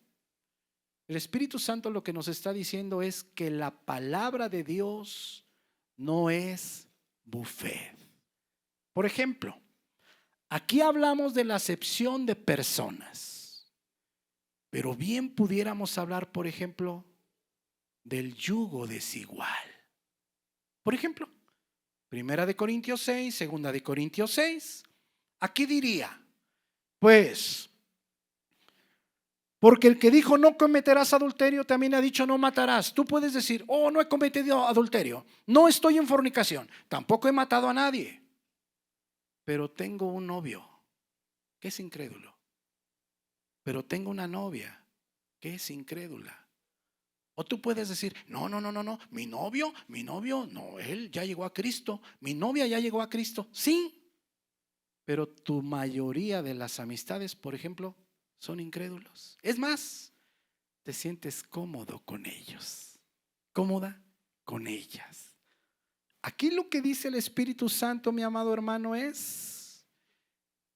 El Espíritu Santo lo que nos está diciendo es que la palabra de Dios no es buffet. Por ejemplo, aquí hablamos de la acepción de personas, pero bien pudiéramos hablar, por ejemplo, del yugo desigual. Por ejemplo, 1 Corintios 6, 2 Corintios 6. Aquí diría, pues, porque el que dijo no cometerás adulterio también ha dicho no matarás. Tú puedes decir, no he cometido adulterio, no estoy en fornicación, tampoco he matado a nadie, pero tengo un novio que es incrédulo, pero tengo una novia que es incrédula. O tú puedes decir, no, mi novio, no, él ya llegó a Cristo, mi novia ya llegó a Cristo, sí, pero tu mayoría de las amistades, por ejemplo, son incrédulos. Es más, te sientes cómodo con ellos, cómoda con ellas. Aquí lo que dice el Espíritu Santo, mi amado hermano, es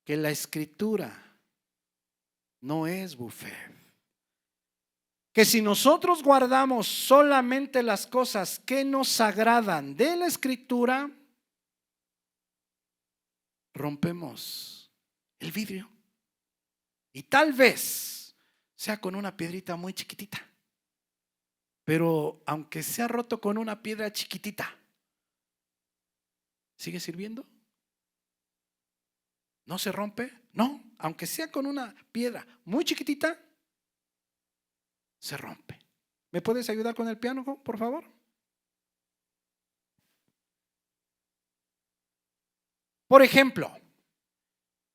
que la Escritura no es buffet. Que si nosotros guardamos solamente las cosas que nos agradan de la Escritura, rompemos el vidrio. Y tal vez sea con una piedrita muy chiquitita. Pero aunque sea roto con una piedra chiquitita, ¿sigue sirviendo? ¿No se rompe? No, aunque sea con una piedra muy chiquitita, se rompe. ¿Me puedes ayudar con el piano, por favor? Por ejemplo,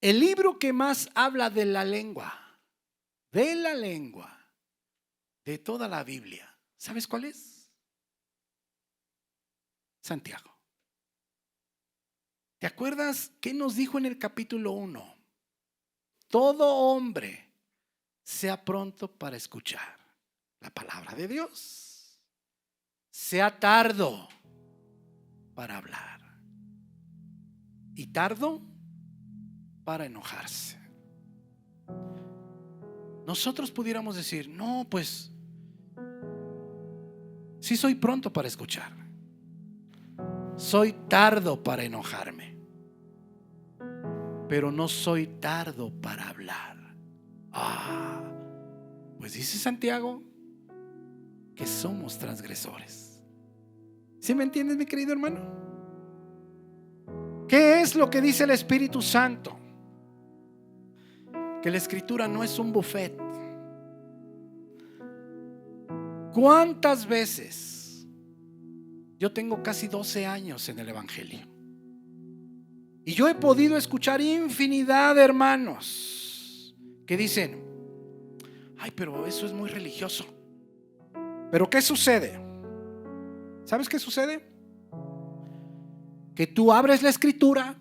el libro que más habla de la lengua, de toda la Biblia, ¿sabes cuál es? Santiago. ¿Te acuerdas qué nos dijo en el capítulo 1? Todo hombre sea pronto para escuchar la palabra de Dios. sea tardo para hablar y tardo para enojarse. Nosotros pudiéramos decir, no, pues sí soy pronto para escuchar, soy tardo para enojarme, pero no soy tardo para hablar. Pues dice Santiago que somos transgresores. ¿Sí me entiendes, mi querido hermano? ¿Qué es lo que dice el Espíritu Santo? Que la Escritura no es un buffet. ¿Cuántas veces? Yo tengo casi 12 años en el Evangelio y yo he podido escuchar infinidad de hermanos que dicen, ay, pero eso es muy religioso. Pero ¿qué sucede? ¿Sabes qué sucede? Que tú abres la Escritura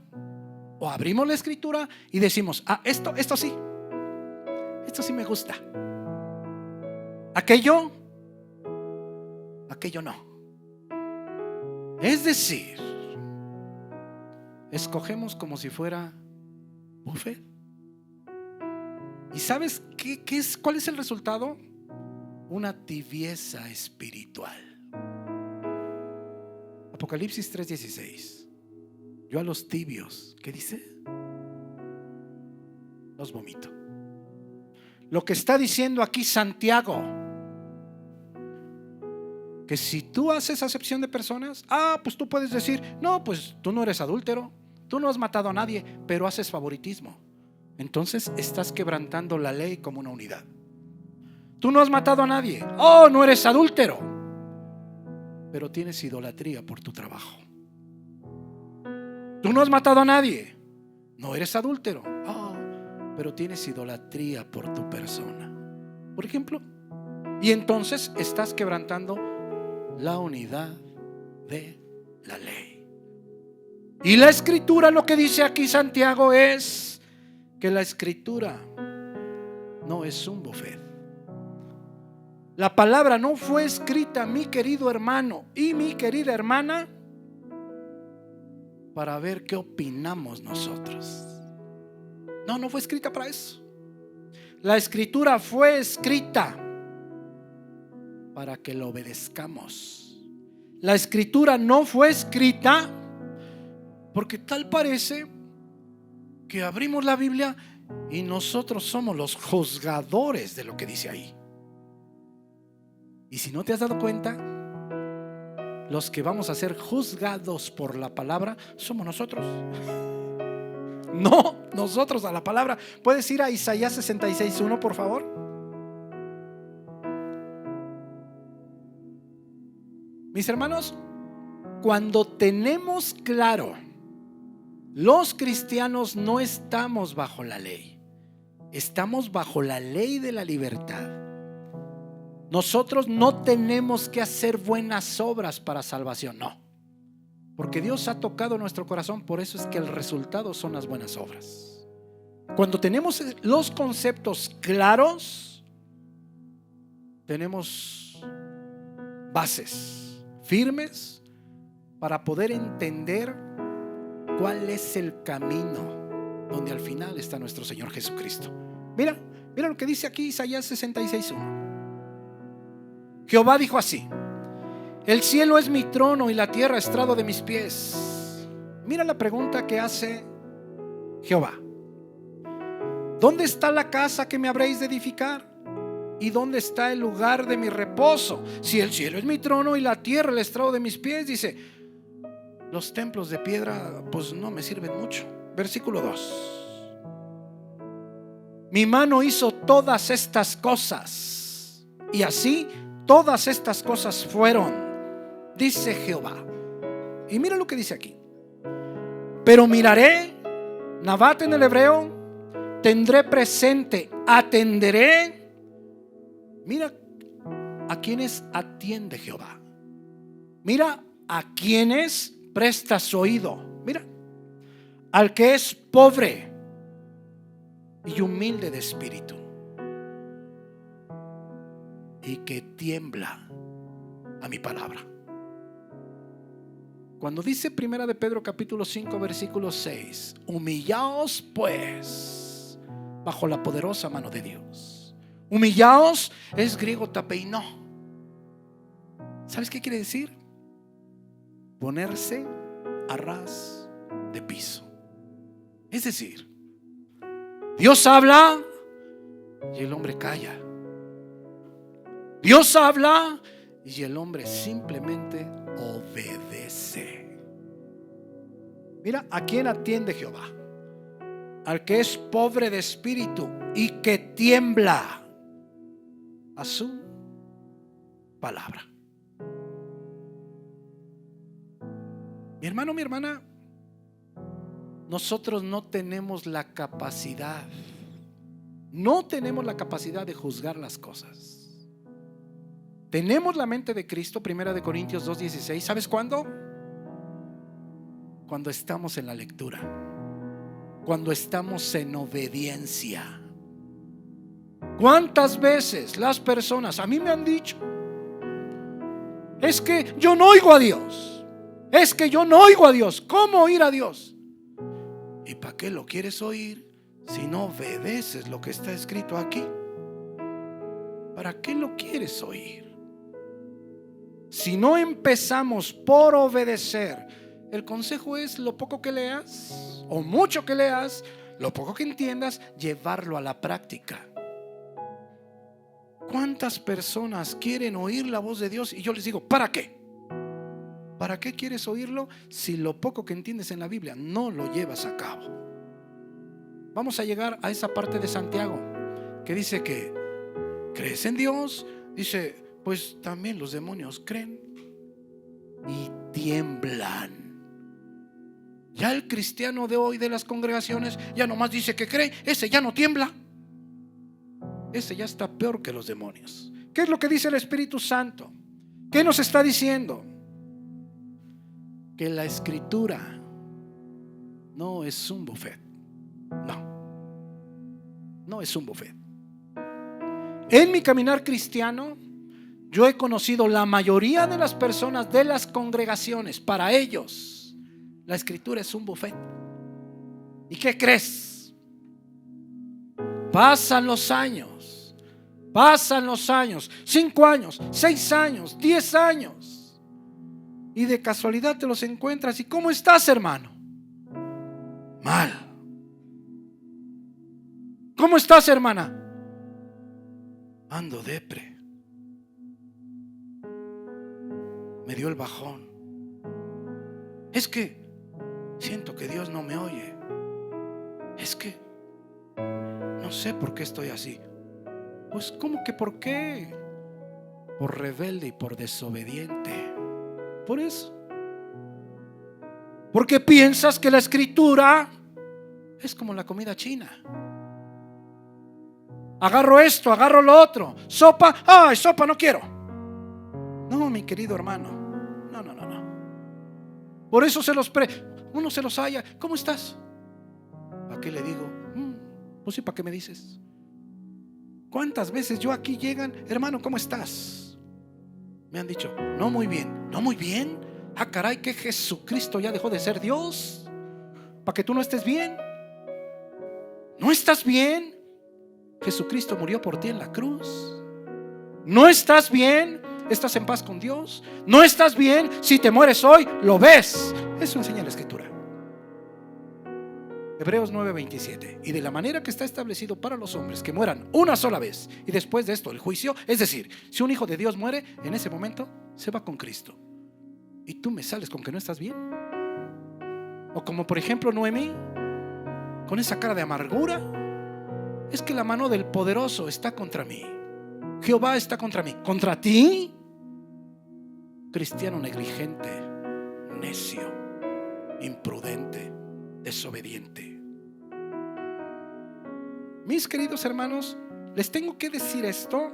o abrimos la Escritura y decimos, esto sí me gusta, aquello no. Es decir, escogemos como si fuera buffet. ¿Y sabes cuál es el resultado? Una tibieza espiritual. Apocalipsis 3:16. Yo a los tibios, ¿qué dice? Los vomito. Lo que está diciendo aquí Santiago, que si tú haces acepción de personas, pues tú puedes decir, no, pues tú no eres adúltero, tú no has matado a nadie, pero haces favoritismo. Entonces estás quebrantando la ley como una unidad. Tú no has matado a nadie, no eres adúltero, pero tienes idolatría por tu trabajo. Tú no has matado a nadie, no eres adúltero, pero tienes idolatría por tu persona, por ejemplo. Y entonces estás quebrantando la unidad de la ley. Y la Escritura, lo que dice aquí Santiago es que la Escritura no es un buffet. La palabra no fue escrita, mi querido hermano y mi querida hermana, para ver qué opinamos nosotros. No fue escrita para eso. La Escritura fue escrita para que lo obedezcamos. La Escritura no fue escrita porque tal parece que abrimos la Biblia y nosotros somos los juzgadores de lo que dice ahí. Y si no te has dado cuenta, los que vamos a ser juzgados por la palabra somos nosotros. No, nosotros a la palabra. ¿Puedes ir a Isaías 66:1, por favor? Mis hermanos, cuando tenemos claro, los cristianos no estamos bajo la ley, estamos bajo la ley de la libertad. Nosotros no tenemos que hacer buenas obras para salvación, no, porque Dios ha tocado nuestro corazón. Por eso es que el resultado son las buenas obras. Cuando tenemos los conceptos claros, tenemos bases firmes para poder entender cuál es el camino donde al final está nuestro Señor Jesucristo. Mira lo que dice aquí Isaías 66:1. Jehová dijo así: el cielo es mi trono y la tierra estrado de mis pies. Mira la pregunta que hace Jehová: ¿dónde está la casa que me habréis de edificar? ¿Y dónde está el lugar de mi reposo? Si el cielo es mi trono y la tierra el estrado de mis pies. Dice, los templos de piedra pues no me sirven mucho. Versículo 2. Mi mano hizo todas estas cosas, y así todas estas cosas fueron, dice Jehová. Y mira lo que dice aquí: pero miraré, Nabat en el hebreo, tendré presente, atenderé. Mira a quienes atiende Jehová. Mira a quienes presta su oído. Mira, al que es pobre y humilde de espíritu, y que tiembla a mi palabra. Cuando dice Primera de Pedro capítulo 5 versículo 6, humillaos pues bajo la poderosa mano de Dios. Humillaos es griego tapeinó. ¿Sabes qué quiere decir? Ponerse a ras de piso. Es decir, Dios habla y el hombre calla. Dios habla y el hombre simplemente obedece. Mira, ¿a quién atiende Jehová? Al que es pobre de espíritu y que tiembla a su palabra. Mi hermano, mi hermana, nosotros no tenemos la capacidad de juzgar las cosas. Tenemos la mente de Cristo, 1 Corintios 2:16. ¿Sabes cuándo? Cuando estamos en la lectura, cuando estamos en obediencia. ¿Cuántas veces las personas a mí me han dicho: es que yo no oigo a Dios, es que yo no oigo a Dios? ¿Cómo oír a Dios? ¿Y para qué lo quieres oír si no obedeces lo que está escrito aquí? ¿Para qué lo quieres oír? Si no empezamos por obedecer, el consejo es: lo poco que leas o mucho que leas, lo poco que entiendas, llevarlo a la práctica. ¿Cuántas personas quieren oír la voz de Dios? Y yo les digo: ¿para qué? ¿Para qué quieres oírlo si lo poco que entiendes en la Biblia no lo llevas a cabo? Vamos a llegar a esa parte de Santiago que dice que ¿crees en Dios? Dice: pues también los demonios creen y tiemblan. Ya el cristiano de hoy de las congregaciones ya nomás dice que cree, ese ya no tiembla. Ese ya está peor que los demonios. ¿Qué es lo que dice el Espíritu Santo? ¿Qué nos está diciendo? Que la escritura no es un buffet. No es un buffet. En mi caminar cristiano, yo he conocido la mayoría de las personas de las congregaciones. Para ellos la escritura es un buffet. ¿Y qué crees? Pasan los años, 5 años, 6 años, 10 años, y de casualidad te los encuentras. ¿Y cómo estás, hermano? Mal. ¿Cómo estás, hermana? Ando depre. Me dio el bajón. Es que siento que Dios no me oye. Es que no sé por qué estoy así. Pues ¿cómo que por qué? Por rebelde y por desobediente. Por eso. Porque piensas que la escritura es como la comida china. Agarro esto, agarro lo otro. Sopa, ay, sopa no quiero. No, mi querido hermano, no. Por eso uno se los halla. ¿Cómo estás? ¿Para qué le digo? Pues sí, ¿para qué me dices? ¿Cuántas veces yo aquí llegan: hermano, ¿cómo estás? Me han dicho: no muy bien. ¿No muy bien? Ah, caray, que Jesucristo ya dejó de ser Dios para que tú no estés bien. ¿No estás bien? Jesucristo murió por ti en la cruz. ¿No estás bien? ¿Estás en paz con Dios? ¿No estás bien? Si te mueres hoy, lo ves. Eso enseña la escritura. Hebreos 9:27. Y de la manera que está establecido para los hombres que mueran una sola vez, y después de esto el juicio. Es decir, si un hijo de Dios muere, en ese momento se va con Cristo. Y tú me sales con que no estás bien. O como por ejemplo Noemí, con esa cara de amargura. Es que la mano del poderoso está contra mí. Jehová está contra mí. ¿Contra ti? Cristiano negligente, necio, imprudente, desobediente. Mis queridos hermanos, les tengo que decir esto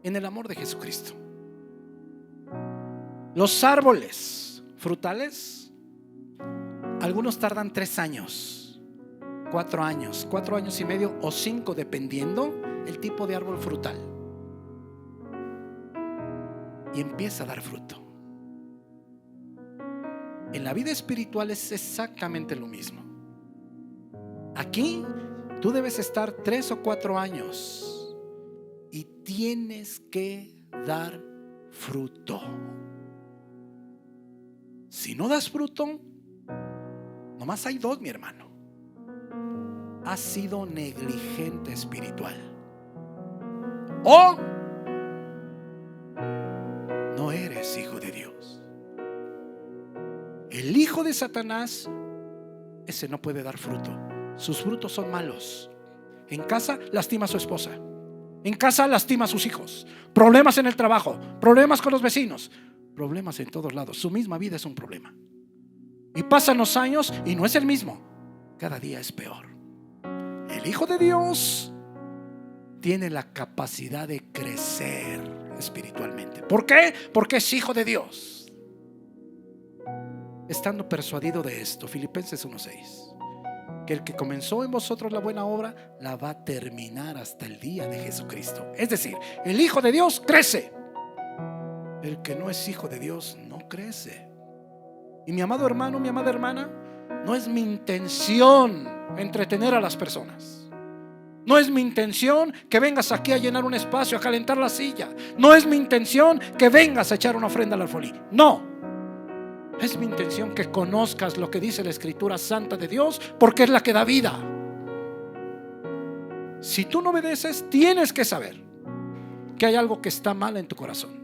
en el amor de Jesucristo. Los árboles frutales, algunos tardan 3 años, 4 años, 4 años y medio o 5, dependiendo el tipo de árbol frutal, y empieza a dar fruto. En la vida espiritual es exactamente lo mismo. Aquí tú debes estar 3 o 4 años y tienes que dar fruto. Si no das fruto, nomás hay 2, mi hermano. Has sido negligente espiritual o no eres hijo de Dios. El hijo de Satanás, ese no puede dar fruto. Sus frutos son malos. En casa lastima a su esposa, en casa lastima a sus hijos, problemas en el trabajo, problemas con los vecinos, problemas en todos lados. Su misma vida es un problema. Y pasan los años y no es el mismo. Cada día es peor. El hijo de Dios tiene la capacidad de crecer espiritualmente. ¿Por qué? Porque es hijo de Dios. Estando persuadido de esto, Filipenses 1:6, que el que comenzó en vosotros la buena obra la va a terminar hasta el día de Jesucristo. Es decir, el hijo de Dios crece. El que no es hijo de Dios no crece. Y mi amado hermano, mi amada hermana, no es mi intención entretener a las personas. No es mi intención que vengas aquí a llenar un espacio, a calentar la silla. No es mi intención que vengas a echar una ofrenda al alfolí. No. Es mi intención que conozcas lo que dice la Escritura Santa de Dios, porque es la que da vida. Si tú no obedeces, tienes que saber que hay algo que está mal en tu corazón.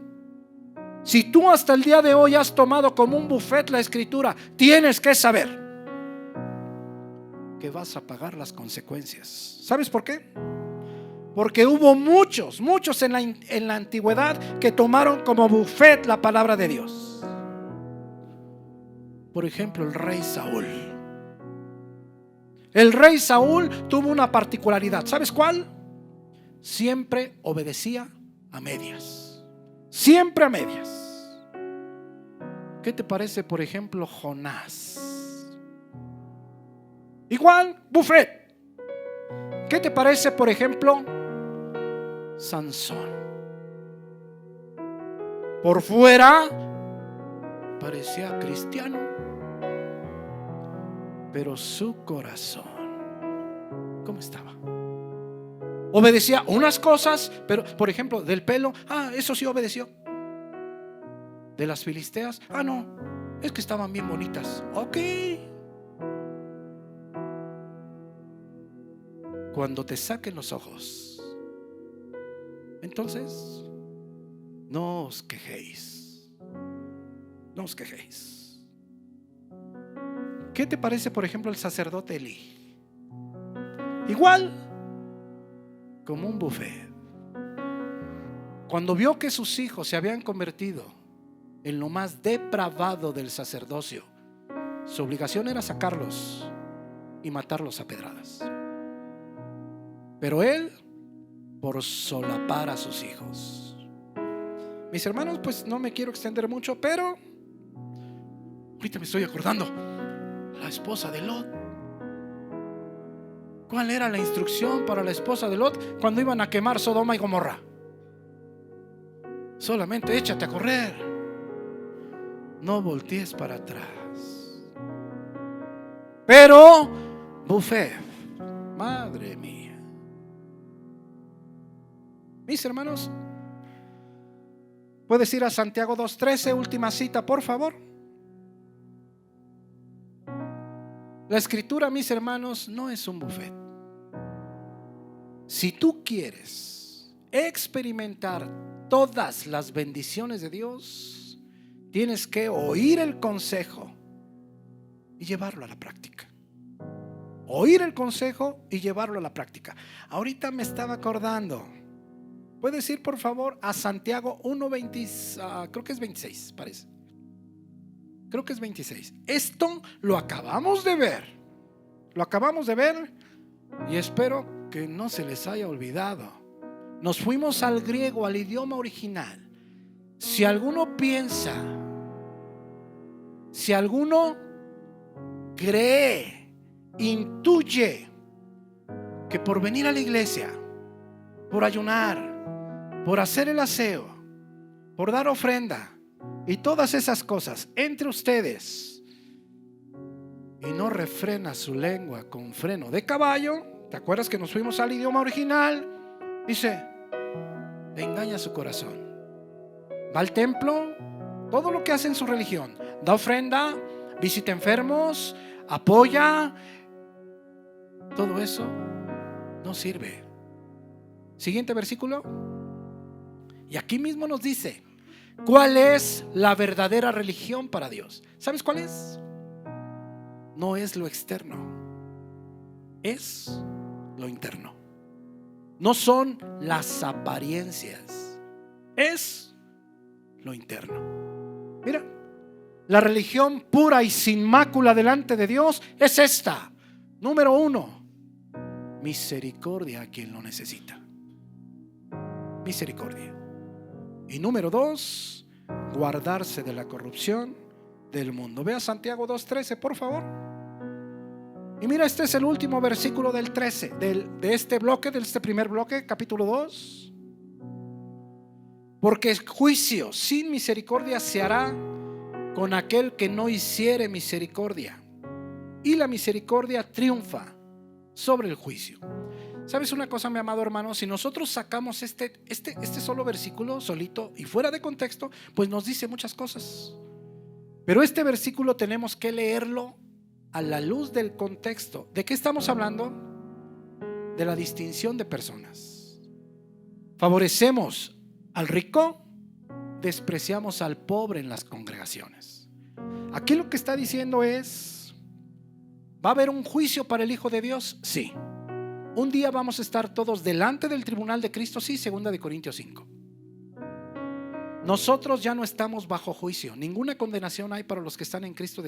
Si tú hasta el día de hoy has tomado como un buffet la Escritura, tienes que saber que vas a pagar las consecuencias. ¿Sabes por qué? Porque hubo muchos en la antigüedad que tomaron como buffet la palabra de Dios. Por ejemplo, el rey Saúl. El rey Saúl tuvo una particularidad. ¿Sabes cuál? Siempre obedecía a medias. Siempre a medias. ¿Qué te parece, por ejemplo, Jonás? Igual, buffet. ¿Qué te parece, por ejemplo, Sansón? Por fuera parecía cristiano, pero su corazón, ¿cómo estaba? Obedecía unas cosas, pero por ejemplo, del pelo, eso sí obedeció. De las filisteas, no, es que estaban bien bonitas. Ok. Cuando te saquen los ojos, entonces no os quejéis. No os quejéis. ¿Qué te parece, por ejemplo, el sacerdote Elí? Igual, como un buffet. Cuando vio que sus hijos se habían convertido en lo más depravado del sacerdocio, su obligación era sacarlos y matarlos a pedradas. Pero él, por solapar a sus hijos. Mis hermanos, pues no me quiero extender mucho, pero ahorita me estoy acordando, la esposa de Lot. ¿Cuál era la instrucción para la esposa de Lot cuando iban a quemar Sodoma y Gomorra? Solamente échate a correr, no voltees para atrás. Pero buffet, madre mía. Mis hermanos, ¿puedes ir a Santiago 2:13, última cita, por favor? La Escritura, mis hermanos, no es un buffet. Si tú quieres experimentar todas las bendiciones de Dios, tienes que oír el consejo y llevarlo a la práctica. Oír el consejo y llevarlo a la práctica. Ahorita me estaba acordando. ¿Puedes ir, por favor, a Santiago 1:20? Creo que es 26, parece. Creo que es 26. Esto lo acabamos de ver. Lo acabamos de ver y espero que no se les haya olvidado. Nos fuimos al griego, al idioma original. Si alguno piensa, si alguno cree, intuye que por venir a la iglesia, por ayunar, por hacer el aseo, por dar ofrenda y todas esas cosas entre ustedes y no refrena su lengua con freno de caballo, ¿te acuerdas que nos fuimos al idioma original? Dice, engaña su corazón. Va al templo, todo lo que hace en su religión, da ofrenda, visita enfermos, apoya, todo eso no sirve. Siguiente versículo. Y aquí mismo nos dice cuál es la verdadera religión para Dios. ¿Sabes cuál es? No es lo externo, es lo interno. No son las apariencias, es lo interno. Mira, la religión pura y sin mácula delante de Dios es esta. Número 1, misericordia a quien lo necesita. Misericordia. Y número 2, guardarse de la corrupción del mundo. Vea Santiago 2:13, por favor. Y mira, este es el último versículo del 13 de este bloque, de este primer bloque, capítulo 2. Porque el juicio sin misericordia se hará con aquel que no hiciere misericordia, y la misericordia triunfa sobre el juicio. ¿Sabes una cosa, mi amado hermano? Si nosotros sacamos este solo versículo solito y fuera de contexto, pues nos dice muchas cosas. Pero este versículo tenemos que leerlo a la luz del contexto. ¿De qué estamos hablando? De la distinción de personas. Favorecemos al rico, despreciamos al pobre en las congregaciones. Aquí lo que está diciendo es: ¿va a haber un juicio para el Hijo de Dios? Sí. Un día vamos a estar todos delante del tribunal de Cristo, sí, 2 Corintios 5. Nosotros ya no estamos bajo juicio. Ninguna condenación hay para los que están en Cristo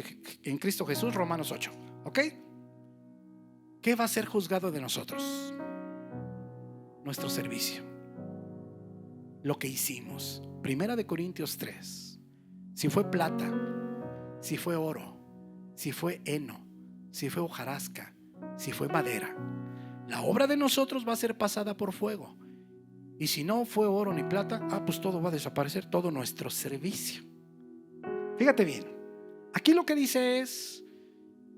Jesús, Romanos 8. ¿Ok? ¿Qué va a ser juzgado de nosotros? Nuestro servicio, lo que hicimos. 1 Corintios 3. Si fue plata, si fue oro, si fue heno, si fue hojarasca, si fue madera, la obra de nosotros va a ser pasada por fuego. Y si no fue oro ni plata, pues todo va a desaparecer, todo nuestro servicio. Fíjate bien, aquí lo que dice es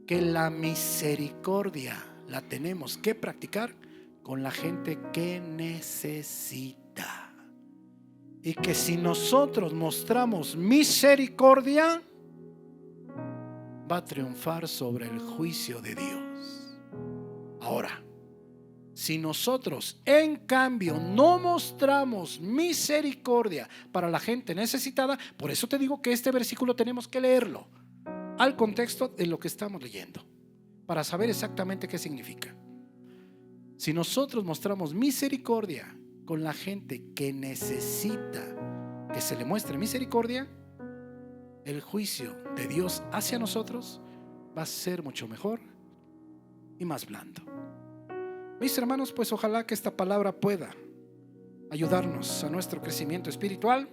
que la misericordia la tenemos que practicar con la gente que necesita. Y que si nosotros mostramos misericordia, va a triunfar sobre el juicio de Dios. Ahora, si nosotros en cambio no mostramos misericordia para la gente necesitada, por eso te digo que este versículo tenemos que leerlo al contexto de lo que estamos leyendo, para saber exactamente qué significa. Si nosotros mostramos misericordia con la gente que necesita que se le muestre misericordia, el juicio de Dios hacia nosotros va a ser mucho mejor y más blando. Mis hermanos, pues ojalá que esta palabra pueda ayudarnos a nuestro crecimiento espiritual.